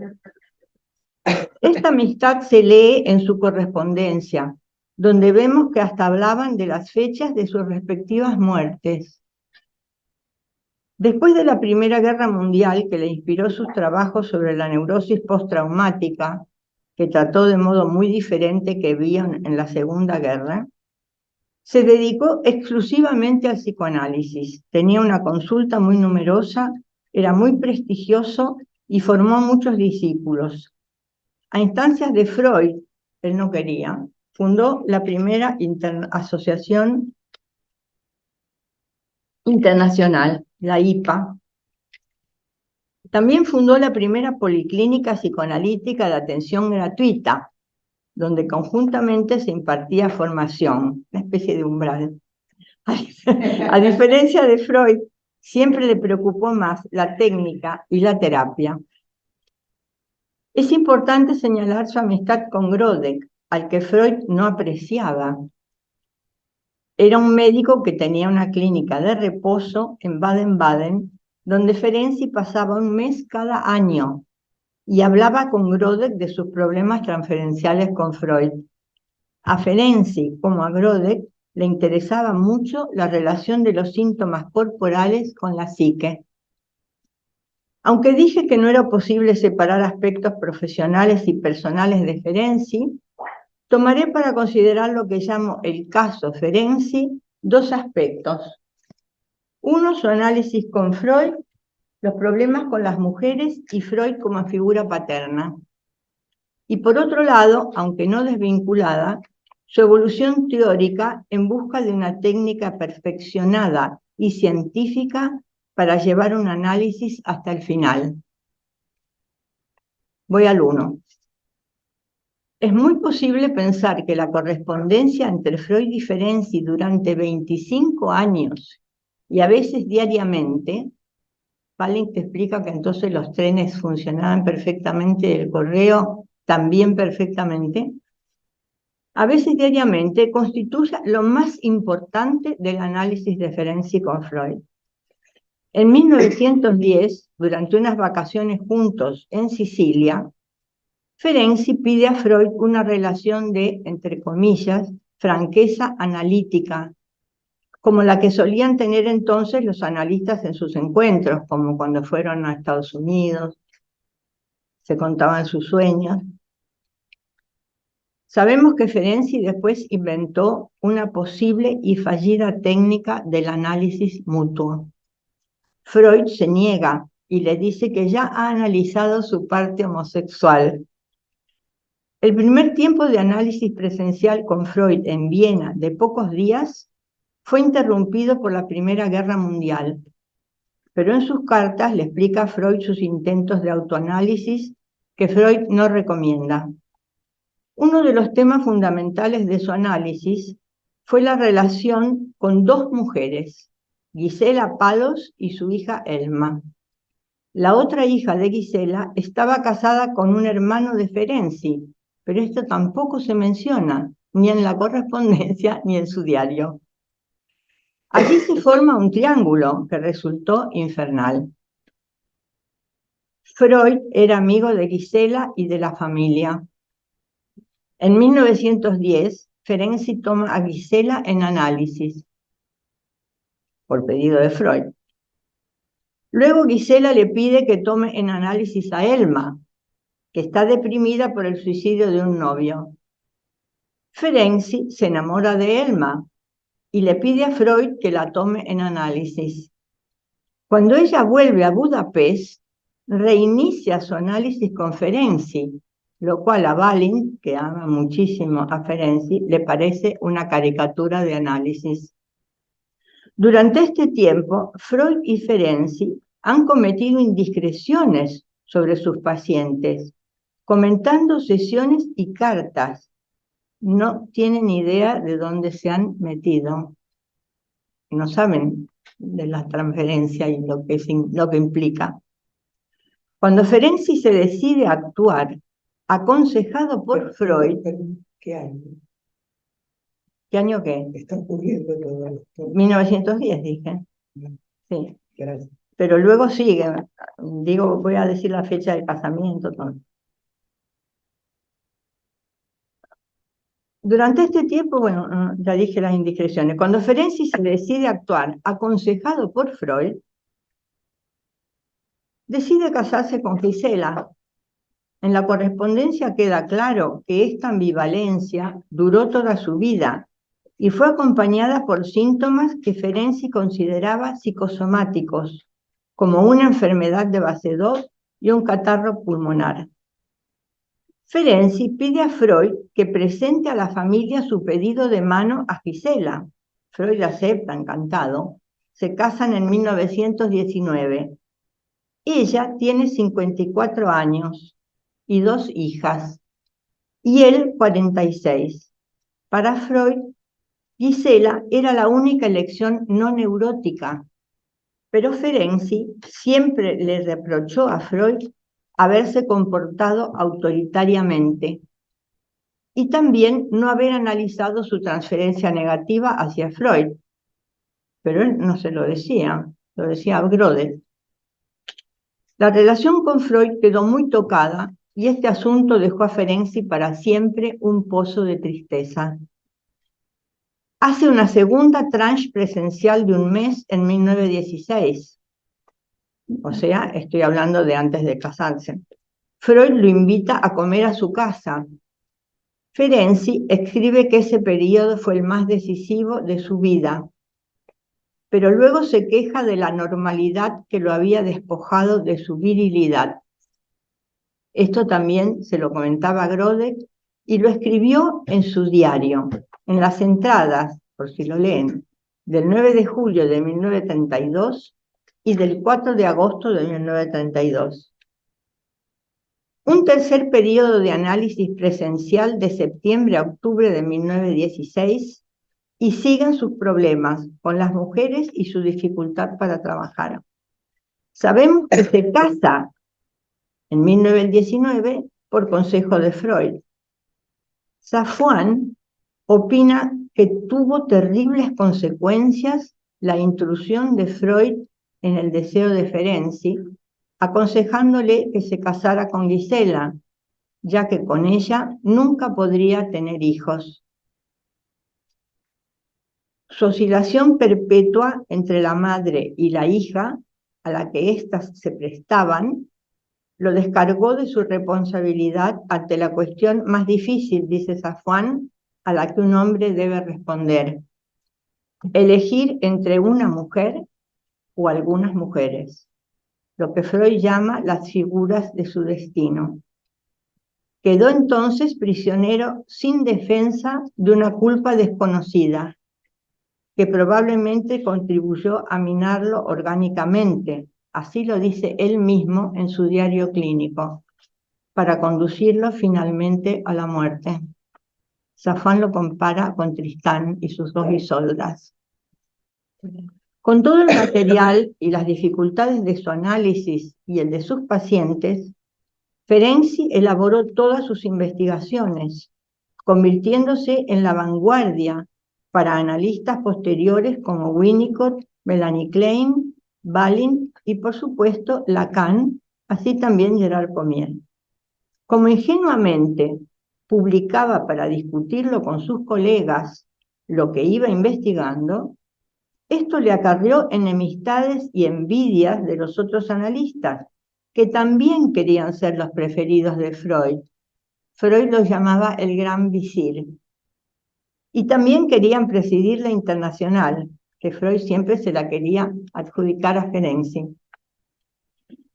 Esta amistad se lee en su correspondencia, donde vemos que hasta hablaban de las fechas de sus respectivas muertes. Después de la Primera Guerra Mundial, que le inspiró sus trabajos sobre la neurosis postraumática, que trató de modo muy diferente que Bion en la Segunda Guerra, se dedicó exclusivamente al psicoanálisis. Tenía una consulta muy numerosa, era muy prestigioso y formó muchos discípulos. A instancias de Freud, él no quería, fundó la primera asociación internacional, la IPA. También fundó la primera policlínica psicoanalítica de atención gratuita, donde conjuntamente se impartía formación, una especie de umbral. A diferencia de Freud, siempre le preocupó más la técnica y la terapia. Es importante señalar su amistad con Grodek, al que Freud no apreciaba. Era un médico que tenía una clínica de reposo en Baden-Baden, donde Ferenczi pasaba un mes cada año y hablaba con Grodek de sus problemas transferenciales con Freud. A Ferenczi, como a Grodek, le interesaba mucho la relación de los síntomas corporales con la psique. Aunque dije que no era posible separar aspectos profesionales y personales de Ferenczi, tomaré para considerar lo que llamo el caso Ferenczi dos aspectos. Uno, su análisis con Freud, los problemas con las mujeres y Freud como figura paterna. Y por otro lado, aunque no desvinculada, su evolución teórica en busca de una técnica perfeccionada y científica para llevar un análisis hasta el final. Voy al 1. Es muy posible pensar que la correspondencia entre Freud y Ferenczi durante 25 años y a veces diariamente, Palling te explica que entonces los trenes funcionaban perfectamente, el correo también perfectamente, a veces diariamente constituye lo más importante del análisis de Ferenczi con Freud. En 1910, durante unas vacaciones juntos en Sicilia, Ferenczi pide a Freud una relación de, entre comillas, franqueza analítica, como la que solían tener entonces los analistas en sus encuentros, como cuando fueron a Estados Unidos, se contaban sus sueños. Sabemos que Ferenczi después inventó una posible y fallida técnica del análisis mutuo. Freud se niega y le dice que ya ha analizado su parte homosexual. El primer tiempo de análisis presencial con Freud en Viena de pocos días fue interrumpido por la Primera Guerra Mundial, pero en sus cartas le explica a Freud sus intentos de autoanálisis que Freud no recomienda. Uno de los temas fundamentales de su análisis fue la relación con dos mujeres, Gisela Palos y su hija Elma. La otra hija de Gisela estaba casada con un hermano de Ferenczi, pero esto tampoco se menciona, ni en la correspondencia ni en su diario. Allí se forma un triángulo que resultó infernal. Freud era amigo de Gisela y de la familia. En 1910, Ferenczi toma a Gisela en análisis, por pedido de Freud. Luego Gisela le pide que tome en análisis a Elma, que está deprimida por el suicidio de un novio. Ferenczi se enamora de Elma y le pide a Freud que la tome en análisis. Cuando ella vuelve a Budapest, reinicia su análisis con Ferenczi, lo cual a Balint, que ama muchísimo a Ferenczi, le parece una caricatura de análisis. Durante este tiempo, Freud y Ferenczi han cometido indiscreciones sobre sus pacientes, comentando sesiones y cartas. No tienen idea de dónde se han metido. No saben de la transferencia y lo que implica. Cuando Ferenczi se decide a actuar, aconsejado por Freud... ¿Qué año? ¿Qué año qué? Está ocurriendo todo esto. 1910, dije. Sí. Gracias. Pero luego sigue. Digo, voy a decir la fecha del casamiento. Todo. Durante este tiempo, bueno, ya dije las indiscreciones. Cuando Ferenczi se decide a actuar, aconsejado por Freud, decide casarse con Gisela. En la correspondencia queda claro que esta ambivalencia duró toda su vida y fue acompañada por síntomas que Ferenczi consideraba psicosomáticos, como una enfermedad de Basedow y un catarro pulmonar. Ferenczi pide a Freud que presente a la familia su pedido de mano a Gisela. Freud acepta, encantado. Se casan en 1919. Ella tiene 54 años y 2 hijas, y él 46. Para Freud, Gisela era la única elección no neurótica, pero Ferenczi siempre le reprochó a Freud haberse comportado autoritariamente y también no haber analizado su transferencia negativa hacia Freud. Pero él no se lo decía, lo decía Grode. La relación con Freud quedó muy tocada y este asunto dejó a Ferenczi para siempre un pozo de tristeza. Hace una segunda tranche presencial de un mes en 1916. O sea, estoy hablando de antes de casarse. Freud lo invita a comer a su casa. Ferenczi escribe que ese periodo fue el más decisivo de su vida, pero luego se queja de la normalidad que lo había despojado de su virilidad. Esto también se lo comentaba Grode y lo escribió en su diario. En las entradas, por si lo leen, del 9 de julio de 1932 y del 4 de agosto de 1932. Un tercer periodo de análisis presencial de septiembre a octubre de 1916 y siguen sus problemas con las mujeres y su dificultad para trabajar. Sabemos que se casa en 1919 por consejo de Freud. Safwan opina que tuvo terribles consecuencias la intrusión de Freud en el deseo de Ferenczi, aconsejándole que se casara con Gisela, ya que con ella nunca podría tener hijos. Su oscilación perpetua entre la madre y la hija, a la que éstas se prestaban, lo descargó de su responsabilidad ante la cuestión más difícil, dice Safwan, a la que un hombre debe responder: elegir entre una mujer o algunas mujeres, lo que Freud llama las figuras de su destino. Quedó entonces prisionero sin defensa de una culpa desconocida, que probablemente contribuyó a minarlo orgánicamente, así lo dice él mismo en su diario clínico, para conducirlo finalmente a la muerte. Safwan lo compara con Tristán y sus 2 Isoldas. Con todo el material y las dificultades de su análisis y el de sus pacientes, Ferenczi elaboró todas sus investigaciones, convirtiéndose en la vanguardia para analistas posteriores como Winnicott, Melanie Klein, Balint y, por supuesto, Lacan, así también Gerard Pommier. Como ingenuamente publicaba para discutirlo con sus colegas lo que iba investigando, esto le acarreó enemistades y envidias de los otros analistas, que también querían ser los preferidos de Freud. Freud los llamaba el gran visir. Y también querían presidir la Internacional, que Freud siempre se la quería adjudicar a Ferenczi.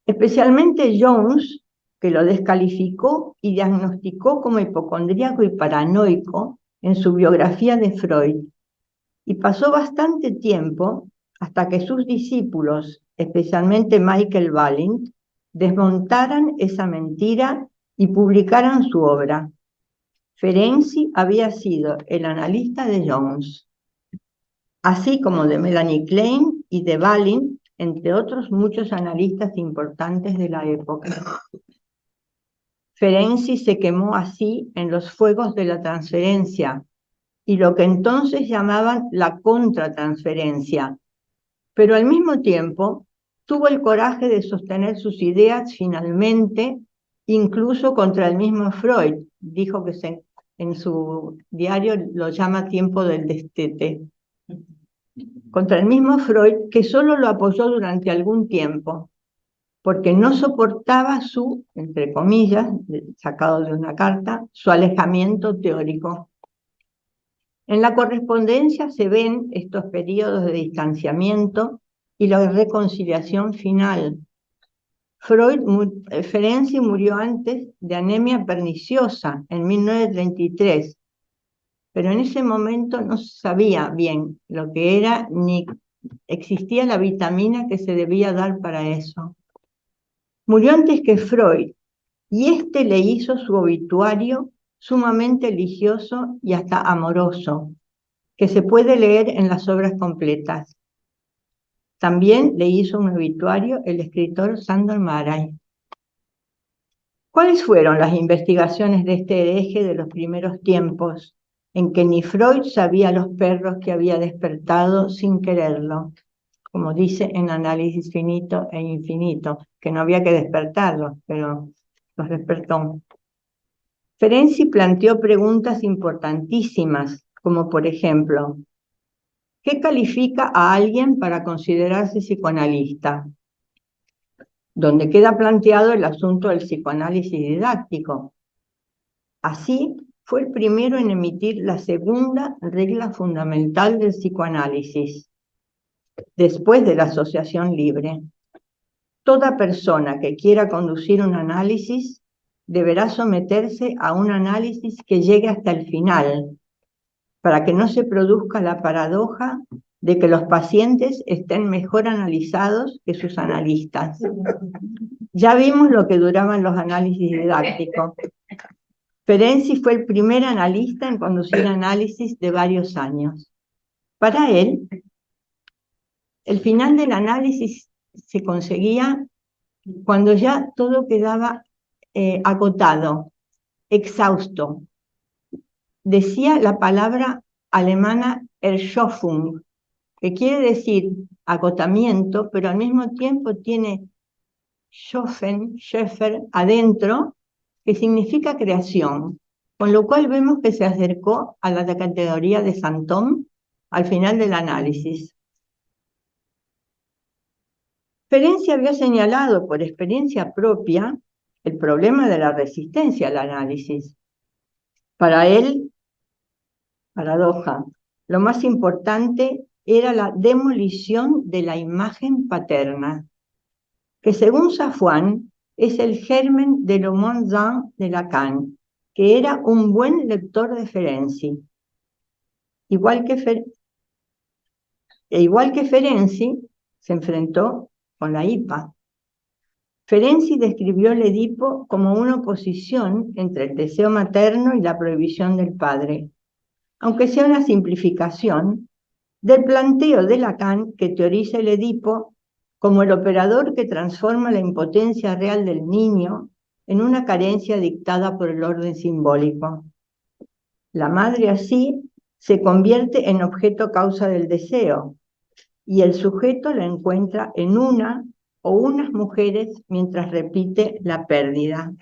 Especialmente Jones, que lo descalificó y diagnosticó como hipocondríaco y paranoico en su biografía de Freud. Y pasó bastante tiempo hasta que sus discípulos, especialmente Michael Balint, desmontaran esa mentira y publicaran su obra. Ferenczi había sido el analista de Jones, así como de Melanie Klein y de Balint, entre otros muchos analistas importantes de la época. Ferenczi se quemó así en los fuegos de la transferencia y lo que entonces llamaban la contratransferencia, pero al mismo tiempo tuvo el coraje de sostener sus ideas finalmente, incluso contra el mismo Freud. Dijo que en su diario lo llama tiempo del destete. Contra el mismo Freud, que solo lo apoyó durante algún tiempo. porque no soportaba su, entre comillas, sacado de una carta, su alejamiento teórico. En la correspondencia se ven estos periodos de distanciamiento y la reconciliación final. Ferenczi murió antes de anemia perniciosa en 1933, pero en ese momento no se sabía bien lo que era ni existía la vitamina que se debía dar para eso. Murió antes que Freud, y este le hizo su obituario sumamente religioso y hasta amoroso, que se puede leer en las obras completas. También le hizo un obituario el escritor Sándor Márai. ¿Cuáles fueron las investigaciones de este hereje de los primeros tiempos, en que ni Freud sabía los perros que había despertado sin quererlo? Como dice en Análisis Finito e Infinito, que no había que despertarlos, pero los despertó. Ferenczi planteó preguntas importantísimas, como por ejemplo, ¿qué califica a alguien para considerarse psicoanalista? Donde queda planteado el asunto del psicoanálisis didáctico. Así, fue el primero en emitir la segunda regla fundamental del psicoanálisis, después de la asociación libre. Toda persona que quiera conducir un análisis deberá someterse a un análisis que llegue hasta el final, para que no se produzca la paradoja de que los pacientes estén mejor analizados que sus analistas. Ya vimos lo que duraban los análisis didácticos. Ferenczi fue el primer analista en conducir análisis de varios años. Para él, el final del análisis se conseguía cuando ya todo quedaba agotado, exhausto. Decía la palabra alemana Erschöpfung, que quiere decir agotamiento, pero al mismo tiempo tiene Schöpfer adentro, que significa creación, con lo cual vemos que se acercó a la categoría de Saint-Thome al final del análisis. Ferenczi había señalado por experiencia propia el problema de la resistencia al análisis. Para él, paradoja, lo más importante era la demolición de la imagen paterna, que según Safwan es el germen de lo mondain de Lacan, que era un buen lector de Ferenczi. Igual que Ferenczi, se enfrentó con la IPA. Ferenczi describió el Edipo como una oposición entre el deseo materno y la prohibición del padre, aunque sea una simplificación del planteo de Lacan que teoriza el Edipo como el operador que transforma la impotencia real del niño en una carencia dictada por el orden simbólico. La madre así se convierte en objeto causa del deseo, y el sujeto la encuentra en una o unas mujeres mientras repite la pérdida.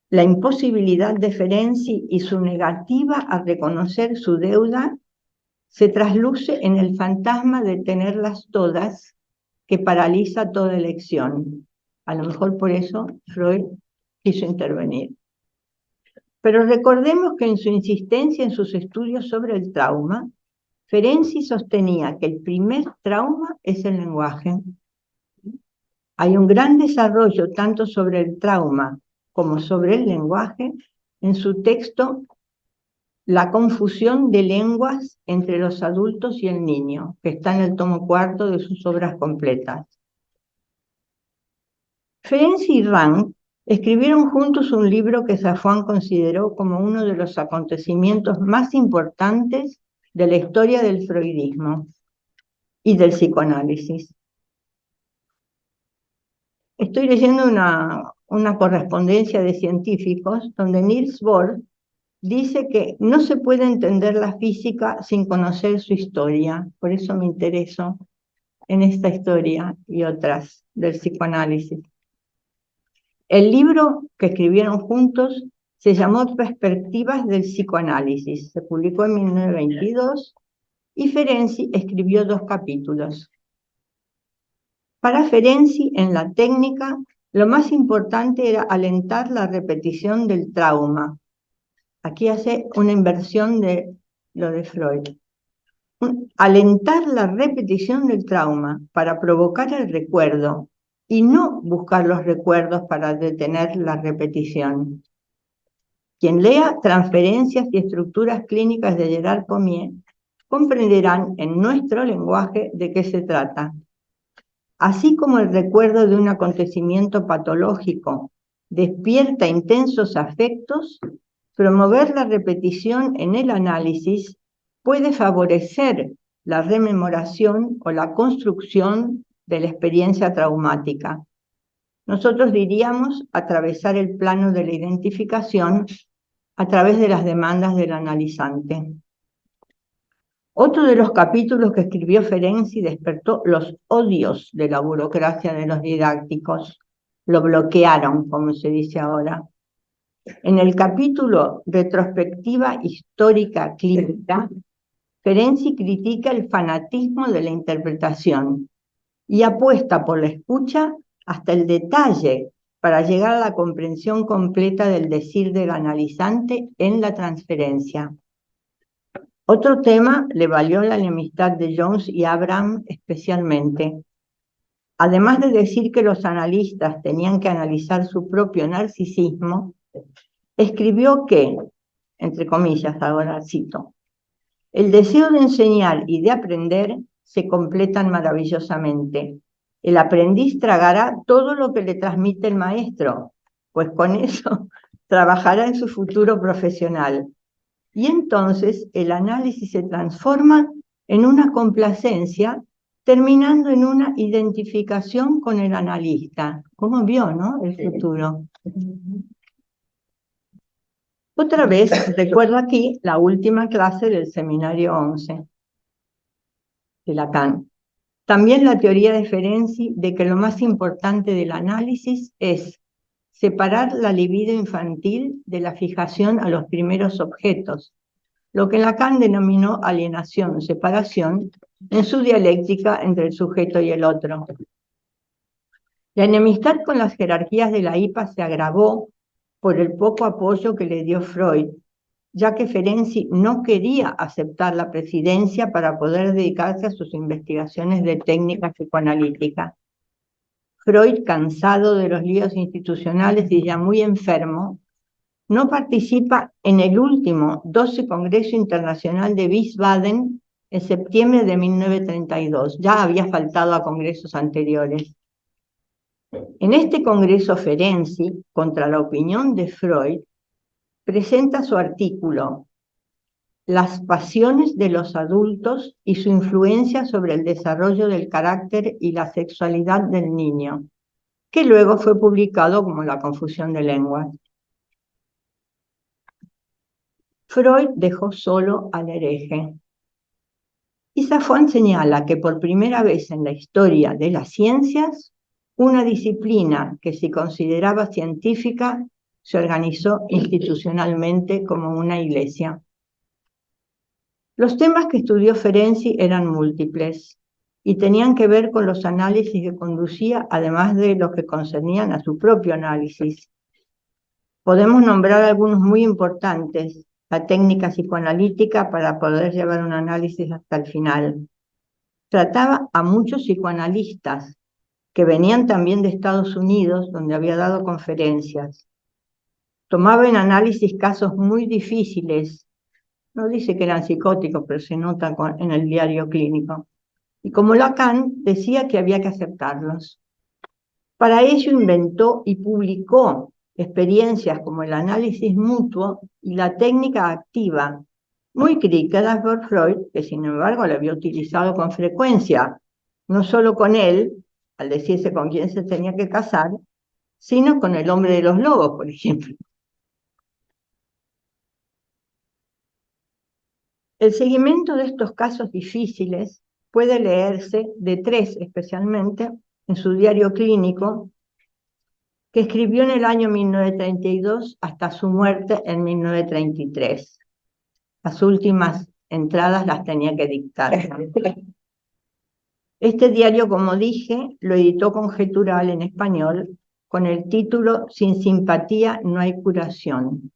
La imposibilidad de Ferenczi y su negativa a reconocer su deuda se trasluce en el fantasma de tenerlas todas, que paraliza toda elección. A lo mejor por eso Freud quiso intervenir. Pero recordemos que en su insistencia en sus estudios sobre el trauma, Ferenczi sostenía que el primer trauma es el lenguaje. Hay un gran desarrollo tanto sobre el trauma como sobre el lenguaje en su texto La confusión de lenguas entre los adultos y el niño, que está en el tomo 4 de sus obras completas. Ferenczi y Rand escribieron juntos un libro que Safwan consideró como uno de los acontecimientos más importantes de la historia del freudismo y del psicoanálisis. Estoy leyendo una correspondencia de científicos donde Niels Bohr dice que no se puede entender la física sin conocer su historia. Por eso me intereso en esta historia y otras del psicoanálisis. El libro que escribieron juntos se llamó Perspectivas del psicoanálisis. Se publicó en 1922 y Ferenczi escribió 2 capítulos. Para Ferenczi, en la técnica, lo más importante era alentar la repetición del trauma. Aquí hace una inversión de lo de Freud. Alentar la repetición del trauma para provocar el recuerdo y no buscar los recuerdos para detener la repetición. Quien lea Transferencias y estructuras clínicas de Gerard Pommier comprenderán en nuestro lenguaje de qué se trata. Así como el recuerdo de un acontecimiento patológico despierta intensos afectos, promover la repetición en el análisis puede favorecer la rememoración o la construcción de la experiencia traumática. Nosotros diríamos atravesar el plano de la identificación a través de las demandas del analizante. Otro de los capítulos que escribió Ferenczi despertó los odios de la burocracia de los didácticos. Lo bloquearon, como se dice ahora. En el capítulo Retrospectiva Histórica Clínica, Ferenczi critica el fanatismo de la interpretación y apuesta por la escucha hasta el detalle para llegar a la comprensión completa del decir del analizante en la transferencia. Otro tema le valió la enemistad de Jones y Abraham especialmente. Además de decir que los analistas tenían que analizar su propio narcisismo, escribió que, entre comillas, ahora cito, el deseo de enseñar y de aprender se completan maravillosamente. El aprendiz tragará todo lo que le transmite el maestro, pues con eso trabajará en su futuro profesional. Y entonces el análisis se transforma en una complacencia, terminando en una identificación con el analista. ¿Cómo vio, no? El futuro. Otra vez, recuerdo aquí la última clase del seminario 11 de Lacan. También la teoría de Ferenczi de que lo más importante del análisis es separar la libido infantil de la fijación a los primeros objetos, lo que Lacan denominó alienación, separación, en su dialéctica entre el sujeto y el otro. La enemistad con las jerarquías de la IPA se agravó por el poco apoyo que le dio Freud, ya que Ferenczi no quería aceptar la presidencia para poder dedicarse a sus investigaciones de técnica psicoanalítica. Freud, cansado de los líos institucionales y ya muy enfermo, no participa en el último 12 Congreso Internacional de Wiesbaden en septiembre de 1932. Ya había faltado a congresos anteriores. En este congreso Ferenczi, contra la opinión de Freud, presenta su artículo Las pasiones de los adultos y su influencia sobre el desarrollo del carácter y la sexualidad del niño, que luego fue publicado como La confusión de lenguas. Freud dejó solo al hereje. Y Safwan señala que por primera vez en la historia de las ciencias, una disciplina que se consideraba científica se organizó institucionalmente como una iglesia. Los temas que estudió Ferenczi eran múltiples y tenían que ver con los análisis que conducía, además de los que concernían a su propio análisis. Podemos nombrar algunos muy importantes: la técnica psicoanalítica para poder llevar un análisis hasta el final. Trataba a muchos psicoanalistas que venían también de Estados Unidos, donde había dado conferencias. Tomaba en análisis casos muy difíciles. No dice que eran psicóticos, pero se nota en el diario clínico. Y como Lacan, decía que había que aceptarlos. Para ello inventó y publicó experiencias como el análisis mutuo y la técnica activa, muy criticadas por Freud, que sin embargo la había utilizado con frecuencia, no solo con él, al decirse con quién se tenía que casar, sino con el hombre de los lobos, por ejemplo. El seguimiento de estos casos difíciles puede leerse, de 3 especialmente, en su diario clínico, que escribió en el año 1932 hasta su muerte en 1933. Las últimas entradas las tenía que dictar. Este diario, como dije, lo editó Conjetural en español con el título Sin simpatía no hay curación.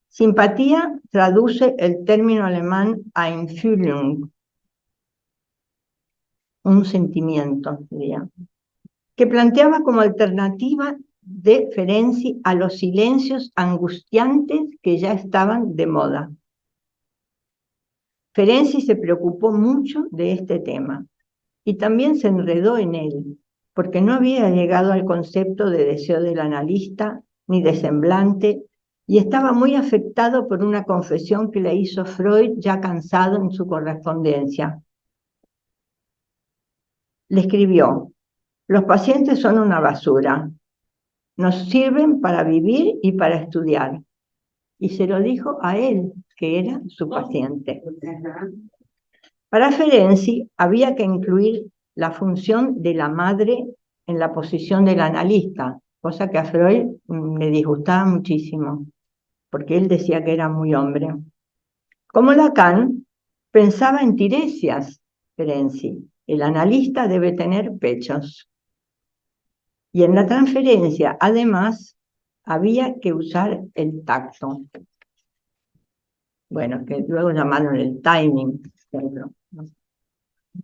Simpatía traduce el término alemán Einfühlung, un sentimiento, diría, que planteaba como alternativa de Ferenczi a los silencios angustiantes que ya estaban de moda. Ferenczi se preocupó mucho de este tema y también se enredó en él, porque no había llegado al concepto de deseo del analista ni de semblante, y estaba muy afectado por una confesión que le hizo Freud ya cansado en su correspondencia. Le escribió: los pacientes son una basura, nos sirven para vivir y para estudiar. Y se lo dijo a él, que era su paciente. Para Ferenczi había que incluir la función de la madre en la posición del analista, cosa que a Freud le disgustaba muchísimo, porque él decía que era muy hombre. Como Lacan, pensaba en Tiresias, Ferenczi: el analista debe tener pechos. Y en la transferencia, además, había que usar el tacto. Bueno, que luego llamaron el timing.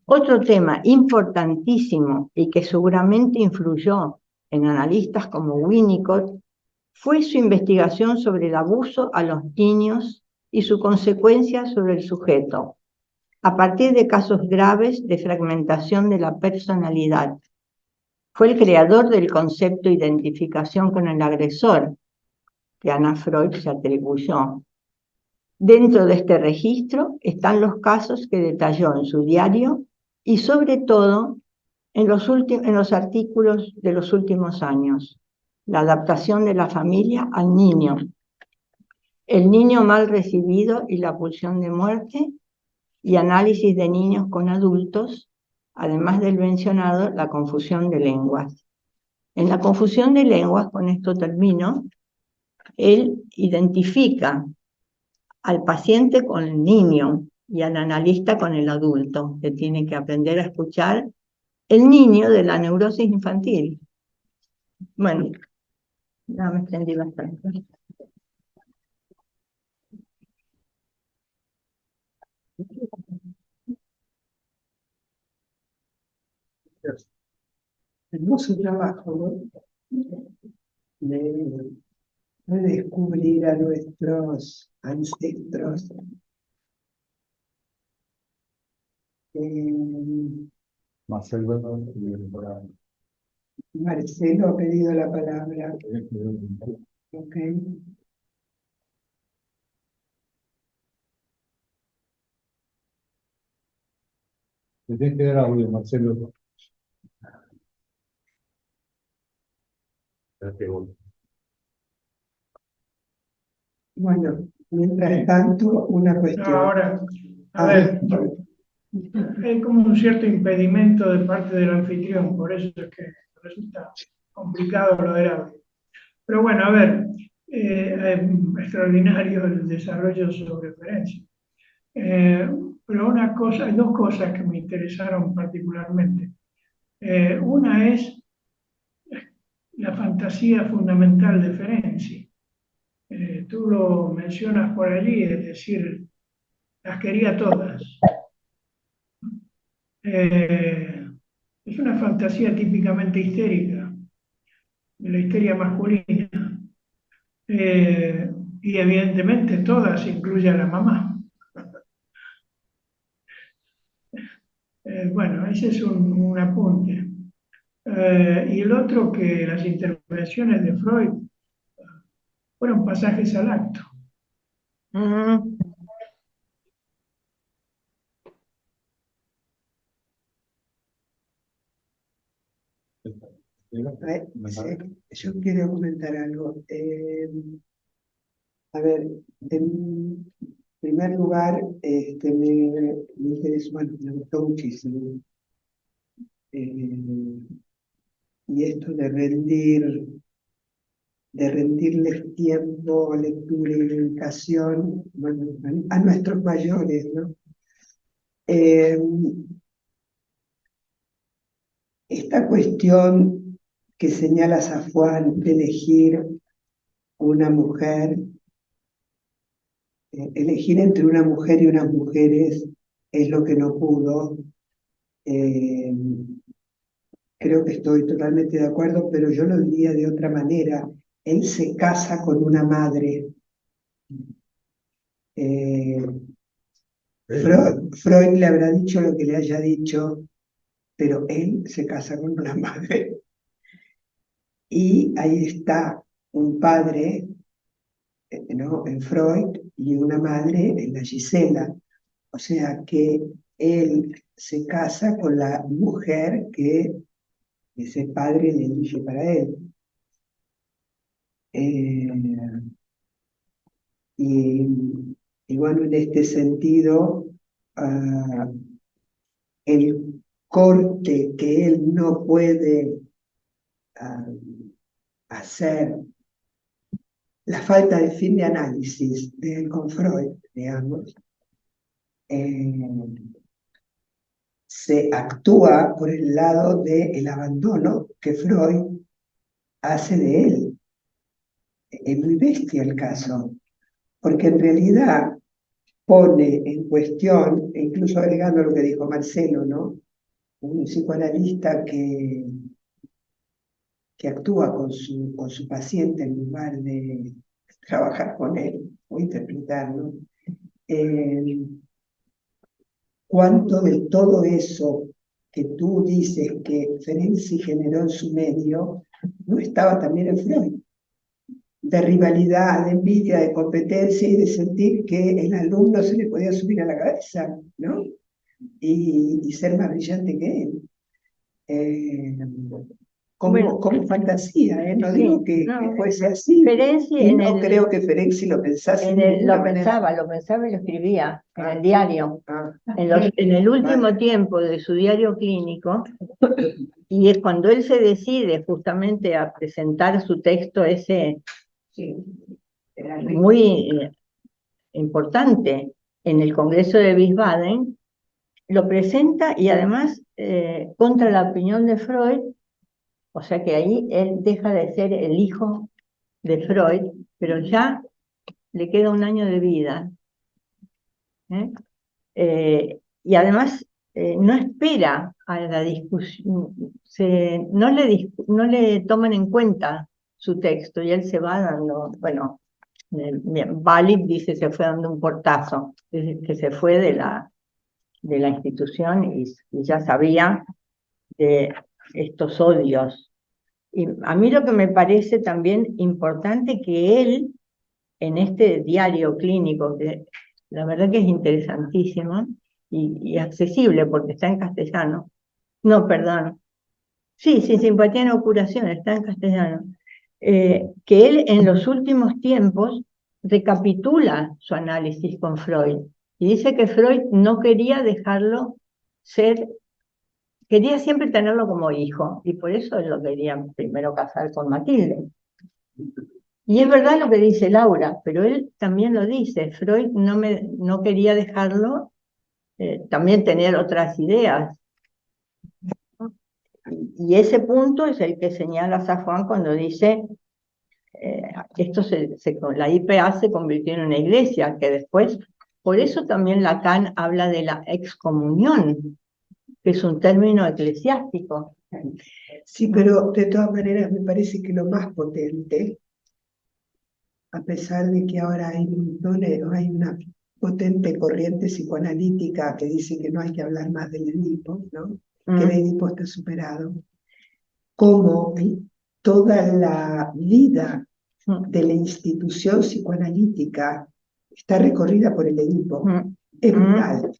Otro tema importantísimo y que seguramente influyó en analistas como Winnicott fue su investigación sobre el abuso a los niños y su consecuencia sobre el sujeto, a partir de casos graves de fragmentación de la personalidad. Fue el creador del concepto de identificación con el agresor, que Anna Freud se atribuyó. Dentro de este registro están los casos que detalló en su diario y sobre todo en los artículos de los últimos años: la adaptación de la familia al niño, el niño mal recibido y la pulsión de muerte, y análisis de niños con adultos, además del mencionado, la confusión de lenguas. En la confusión de lenguas, con esto termino, él identifica al paciente con el niño y al analista con el adulto, que tiene que aprender a escuchar el niño de la neurosis infantil. Bueno, ya me extendí bastante. Hermoso trabajo, ¿no? De descubrir a nuestros ancestros. Marcelo, Marcelo ha pedido la palabra. Ok. te tienes que dar audio, Marcelo. Bueno, mientras tanto, una No, cuestión. ahora, a ver, hay como un cierto impedimento de parte del anfitrión, por eso es que resulta complicado lo del audio. Pero bueno, a ver, extraordinario el desarrollo sobre Ferenczi. Pero una cosa, hay dos cosas que me interesaron particularmente. Una es la fantasía fundamental de Ferenczi. Tú lo mencionas por allí, es decir, las quería todas. Es una fantasía típicamente histérica, de la histeria masculina. Y evidentemente todas, incluye a la mamá. Bueno, ese es un apunte. Y el otro, que las intervenciones de Freud fueron pasajes al acto. Yo quiero comentar algo. A ver, en primer lugar, me interesó, bueno, me gustó muchísimo. Y esto de rendirles tiempo, lectura y dedicación, bueno, a nuestros mayores, ¿no? esta cuestión que señala Safwan de elegir una mujer, elegir entre una mujer y unas mujeres es lo que no pudo. Creo que estoy totalmente de acuerdo, pero yo lo diría de otra manera. Él se casa con una madre. Freud le habrá dicho lo que le haya dicho, pero él se casa con una madre. Y ahí está un padre, ¿no?, en Freud, y una madre en la Gisela. O sea que él se casa con la mujer que ese padre le elige para él. Y bueno, en este sentido, el corte que él no puede hacer, la falta de fin de análisis de él con Freud, digamos, se actúa por el lado del abandono que Freud hace de él. Es muy bestia el caso, porque en realidad pone en cuestión, e incluso agregando lo que dijo Marcelo, ¿no?, un psicoanalista que actúa con su paciente en lugar de trabajar con él o interpretarlo. ¿Cuánto de todo eso que tú dices que Ferenczi generó en su medio no estaba también en Freud? De rivalidad, de envidia, de competencia y de sentir que el alumno se le podía subir a la cabeza, ¿no? Y ser más brillante que él. Como fantasía, no digo que fuese así. Ferenczi y no creo que Ferenczi lo pensase de ninguna manera. lo pensaba y lo escribía en el diario. En el último tiempo de su diario clínico, y es cuando él se decide justamente a presentar su texto ese muy importante en el Congreso de Wiesbaden, lo presenta y además contra la opinión de Freud, o sea que ahí él deja de ser el hijo de Freud, pero ya le queda un año de vida. Y además no espera a la discusión, no le toman en cuenta su texto y él se va dando, bueno, Balib dice se fue dando un portazo, que se fue de la institución y ya sabía de estos odios. Y a mí lo que me parece también importante que él, en este diario clínico, que la verdad que es interesantísimo y accesible porque está en castellano, no, perdón, sí, sin simpatía no curación, está en castellano, que él en los últimos tiempos recapitula su análisis con Freud y dice que Freud no quería dejarlo ser, quería siempre tenerlo como hijo y por eso él lo quería primero casar con Matilde. Y es verdad lo que dice Laura, pero él también lo dice, Freud no quería dejarlo también tener otras ideas. Y ese punto es el que señala Safwan cuando dice la IPA se convirtió en una iglesia, que después, por eso también Lacan habla de la excomunión, que es un término eclesiástico. Sí, pero de todas maneras me parece que lo más potente, a pesar de que ahora hay una potente corriente psicoanalítica que dice que no hay que hablar más del Edipo, ¿no? Que el Edipo está superado, como toda la vida de la institución psicoanalítica está recorrida por el Edipo. Es brutal,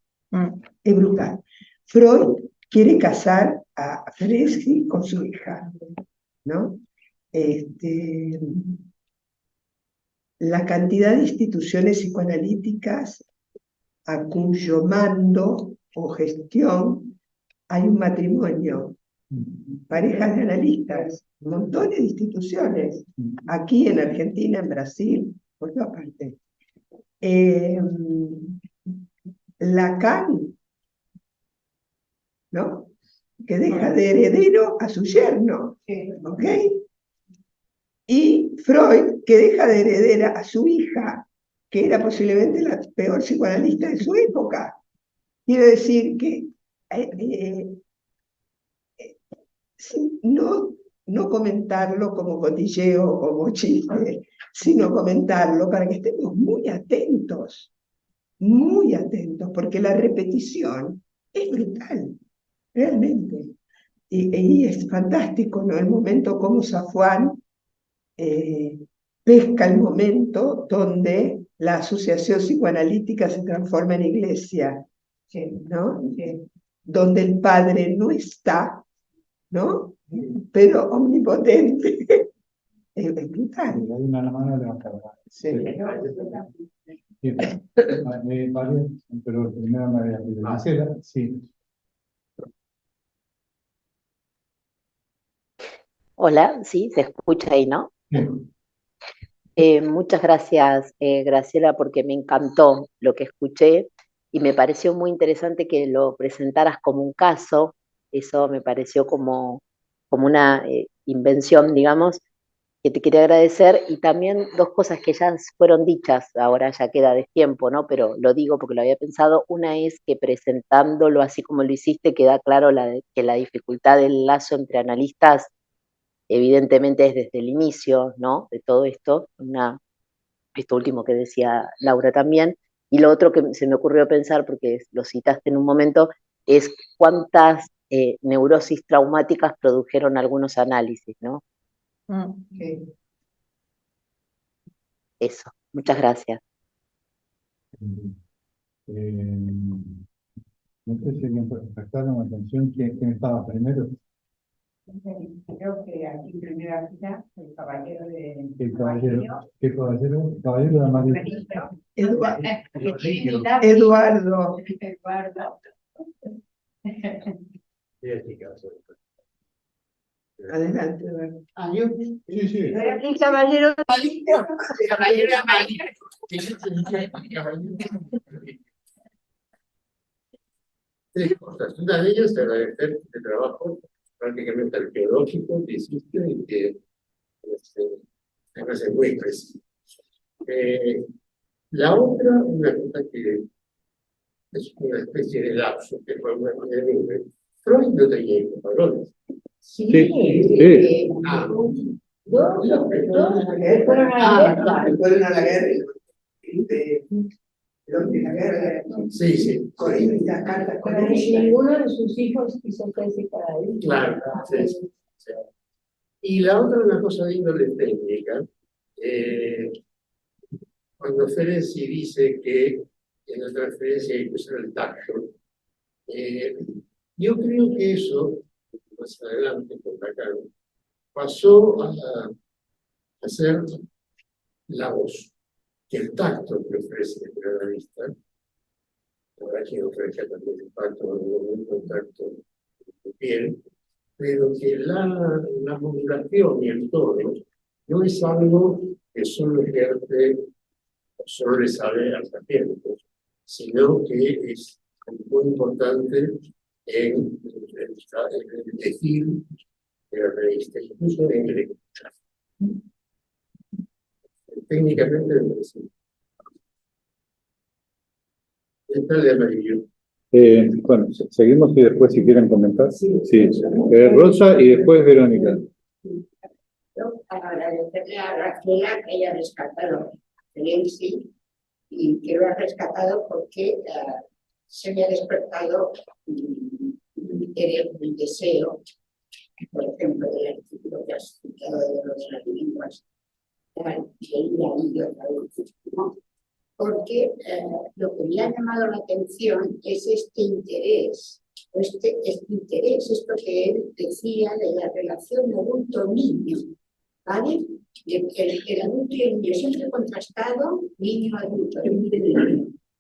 es brutal. Freud quiere casar a Ferenczi con su hija, ¿no? La cantidad de instituciones psicoanalíticas a cuyo mando o gestión hay un matrimonio, parejas de analistas, montones de instituciones, aquí en Argentina, en Brasil, por todas partes. Lacan, ¿no?, que deja de heredero a su yerno, ¿ok? Y Freud, que deja de heredera a su hija, que era posiblemente la peor psicoanalista de su época. Quiero decir que no comentarlo como cotilleo o como chiste, sino comentarlo para que estemos muy atentos, porque la repetición es brutal, realmente. Y es fantástico, ¿no? El momento como Safwan pesca el momento donde la asociación psicoanalítica se transforma en iglesia, ¿no? Donde el padre no está, ¿no? Pero omnipotente. Es brutal. Hay una mano levantada. Sí. Sí. Vale, pero primero María Marcela, sí. Hola, sí, se escucha ahí, ¿no? Muchas gracias, Graciela, porque me encantó lo que escuché y me pareció muy interesante que lo presentaras como un caso. Eso me pareció como una invención, digamos, que te quería agradecer. Y también dos cosas que ya fueron dichas, ahora ya queda de tiempo, ¿no? Pero lo digo porque lo había pensado. Una es que presentándolo así como lo hiciste, queda claro que la dificultad del lazo entre analistas evidentemente es desde el inicio, ¿no? De todo esto, esto último que decía Laura también. Y lo otro que se me ocurrió pensar, porque lo citaste en un momento, es cuántas neurosis traumáticas produjeron algunos análisis, ¿no? Eso, muchas gracias. No sé si me prestaron atención quién estaba primero. Creo que aquí primera fila, el caballero de... ¿Qué caballero? Caballero de Amarillo. Eduardo. Adelante, Eduardo. Sí, sí. El caballero. Tres cosas. Una de ellas es agradecer el trabajo prácticamente arqueológico que hiciste y que además es muy preciso. La otra, una cosa que es una especie de lapso que fue una manera de Freud no tenía hijos varones. Sí, sí. Fueron a la guerra. Sí, sí. Con las cartas con él. Ninguno de sus hijos hizo tesis para él. Claro, sí, sí. Y la otra, una cosa de índole técnica. Cuando Ferenczi dice que en la transferencia hay que usar el tacto, yo creo que eso, más adelante con Lacan, pasó a ser la voz, que el tacto que ofrece el analista, ahora quien ofrece también el tacto, el contacto de piel, pero que la modulación y el tono no es algo que solo ejerce, solo le sale al paciente, sino que es muy importante en el decir de la revista, incluso en el escuchar. Técnicamente me parece. Esta de Amarillo. Bueno, seguimos y después si quieren comentar. Sí. Rosa y después Verónica. Yo agradecerle a Graciela que haya rescatado Ferenczi y que lo ha rescatado porque se me ha despertado un deseo, por ejemplo, del artículo que has citado de las lenguas, que he leído otra vez, ¿no? Porque lo que me ha llamado la atención es este interés, esto que él decía de la relación adulto-niño, ¿vale? El adulto y el niño, siempre contrastado, niño-adulto,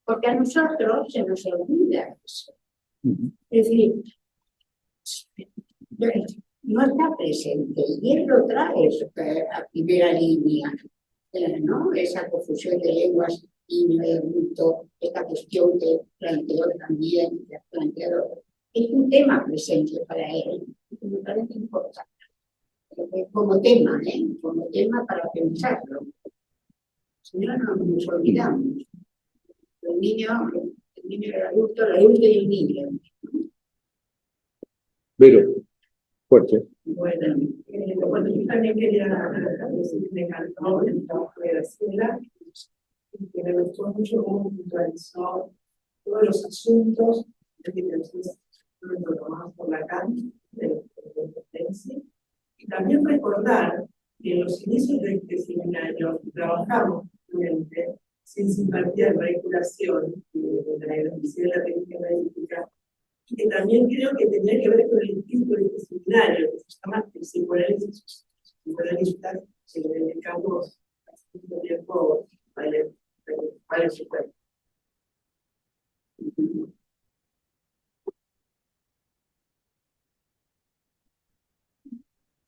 porque a nosotros se nos olvida eso. Es decir, no está presente y él lo trae a primera línea, ¿no? Esa confusión de lenguas niño y adulto, esta cuestión que planteó también, que ha planteado es un tema presente para él, que me parece importante. Como tema, como tema para pensarlo. Si no, nos olvidamos. El niño y el adulto y el niño. Pero, fuerte. Bueno, yo también quería decir que me encantó el trabajo de Graciela, que me gustó mucho cómo puntualizó todos los asuntos que lo tomamos por la calle de competencia. Y también recordar que en los inicios de este seminario trabajamos justamente sin simpatía de regulación de la electricidad de la técnica analítica, y que también creo que tenía que ver con el espíritu de este seminario, que se llama el psicoanálisis. Psicoanalistas se le dedicamos bastante tiempo para su cuerpo.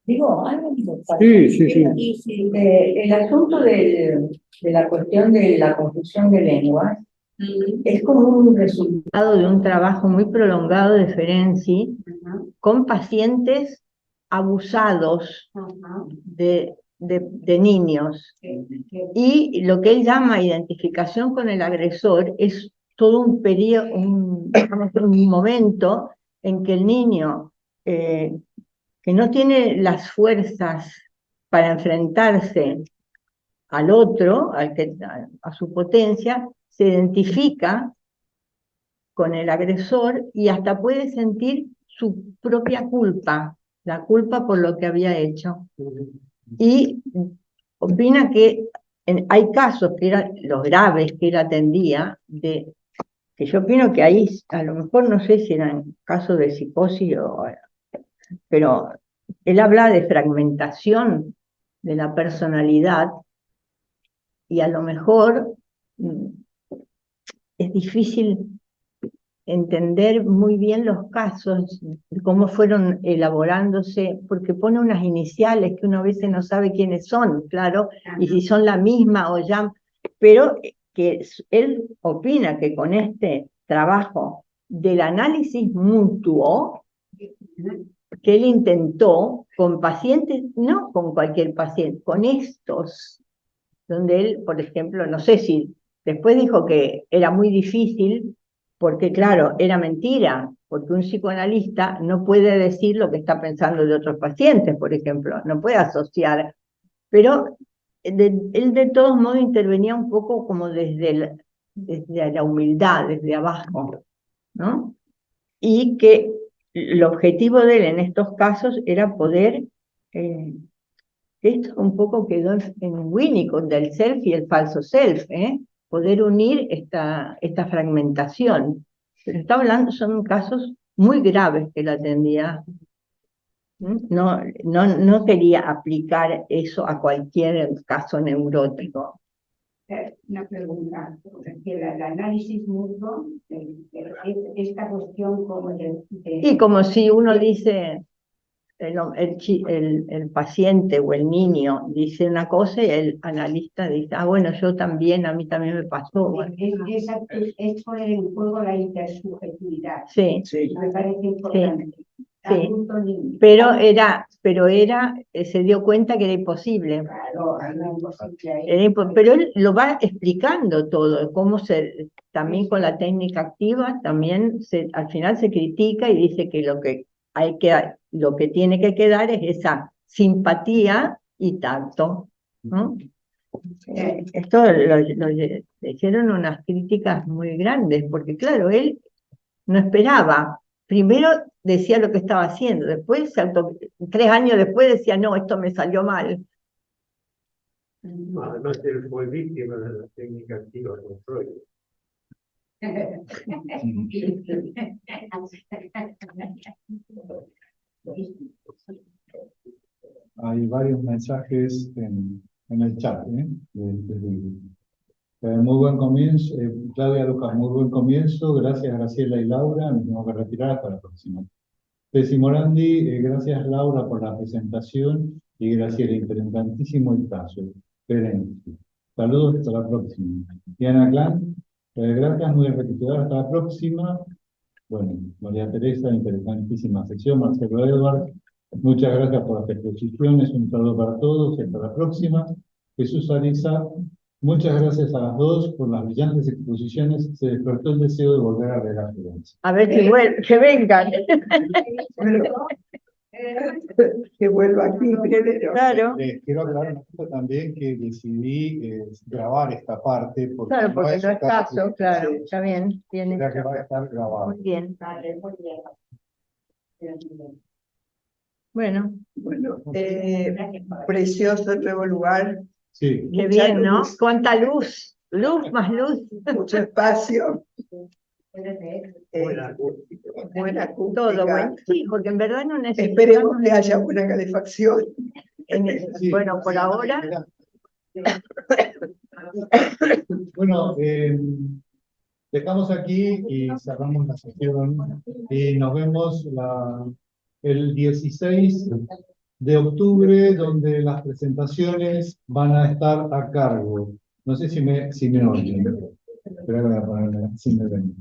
Digo, algo Sí, sí, sí. El asunto de la cuestión de la confusión de lenguas es como un resultado de un trabajo muy prolongado de Ferenczi con pacientes abusados de niños. Y lo que él llama identificación con el agresor es todo un periodo, un momento en que el niño que no tiene las fuerzas para enfrentarse al otro, a su potencia, se identifica con el agresor y hasta puede sentir su propia culpa, la culpa por lo que había hecho. Y opina que hay casos, que eran los graves que él atendía, que yo opino que ahí, a lo mejor no sé si eran casos de psicosis, pero él habla de fragmentación de la personalidad y a lo mejor es difícil entender muy bien los casos, cómo fueron elaborándose, porque pone unas iniciales que uno a veces no sabe quiénes son, claro, y si son la misma o ya, pero que él opina que con este trabajo del análisis mutuo, que él intentó con pacientes, no con cualquier paciente, con estos, donde él, por ejemplo, no sé si después dijo que era muy difícil, porque claro, era mentira, porque un psicoanalista no puede decir lo que está pensando de otros pacientes, por ejemplo, no puede asociar, pero él de todos modos intervenía un poco como desde la humildad, desde abajo, ¿no? Y que el objetivo de él en estos casos era poder, esto un poco quedó en Winnicott, del self y el falso self, poder unir esta fragmentación. Pero está hablando, son casos muy graves que él atendía. No quería aplicar eso a cualquier caso neurótico. Una pregunta, el análisis mutuo, esta cuestión como Y como si uno dice, el paciente o el niño dice una cosa y el analista dice, bueno, yo también, a mí también me pasó. Es poner en juego la intersubjetividad. Sí. Me parece importante. Sí. Pero se dio cuenta que era imposible. Claro, Pero él lo va explicando todo, cómo también con la técnica activa, también al final se critica y dice que lo que tiene que quedar es esa simpatía y tacto, ¿no? Esto le hicieron unas críticas muy grandes, porque claro, él no esperaba. Primero decía lo que estaba haciendo, después, 3 años después decía, no, esto me salió mal. Además, él fue víctima de la técnica activa con Freud. Hay varios mensajes en el chat, muy buen comienzo, Claudia Lucas, muy buen comienzo, gracias Graciela y Laura, nos tengo que retirar hasta la próxima. Ceci Morandi, gracias Laura por la presentación y Graciela, interesantísimo el caso. Excelente. Saludos, hasta la próxima. Diana Clan, gracias, muy rectificada, hasta la próxima. Bueno, María Teresa, interesantísima sección. Marcelo Edwards, muchas gracias por las exposiciones. Un saludo para todos y hasta la próxima. Jesús Ariza, muchas gracias a las dos por las brillantes exposiciones. Se despertó el deseo de volver a regar Florencia. A ver que vengan. Que vuelva aquí primero. Claro, Quiero aclarar una cosa también, que decidí grabar esta parte porque claro, porque no es un caso, claro, sí, está bien, tiene. ya que va a estar grabado. Muy bien. Vale, muy bien. Bueno, Bueno, precioso el nuevo lugar, Sí, qué mucha bien, ¿no? luz, Cuánta luz, luz más luz. mucho espacio, Buena acústica. buena Todo acústica. bueno. Sí, porque en verdad no necesitamos. Esperemos que haya buena calefacción. sí. Bueno, por ahora. Bueno, dejamos aquí y cerramos la sesión y nos vemos el 16 de octubre, donde las presentaciones van a estar a cargo. No sé si me oyen. Pero voy a ponerme si me ven.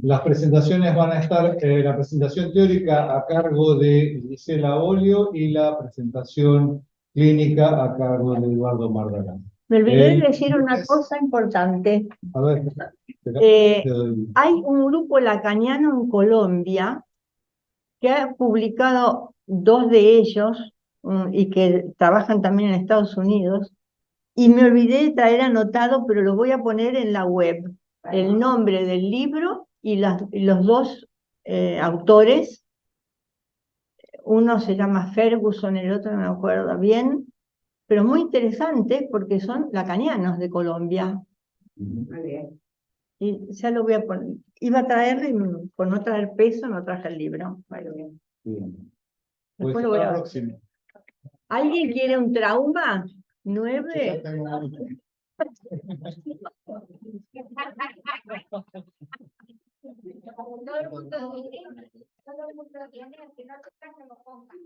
Las presentaciones van a estar, la presentación teórica a cargo de Gisela Olio y la presentación clínica a cargo de Eduardo Mardalán. Me olvidé de decir una cosa importante. A ver, Hay un grupo lacaniano en Colombia que ha publicado dos de ellos y que trabajan también en Estados Unidos, y me olvidé de traer anotado, pero lo voy a poner en la web, el nombre del libro y los dos autores. Uno se llama Ferguson, el otro no me acuerdo bien, pero muy interesante porque son lacanianos de Colombia. Muy bien. Y ya lo voy a poner. Iba a traerlo y por no traer peso no traje el libro. Muy bien. bien. Después Pues lo voy hasta a la ver. próxima. ¿Alguien quiere un trauma? Yo 9. ya tengo mucho. Todo el mundo tiene, que no te lo pongan.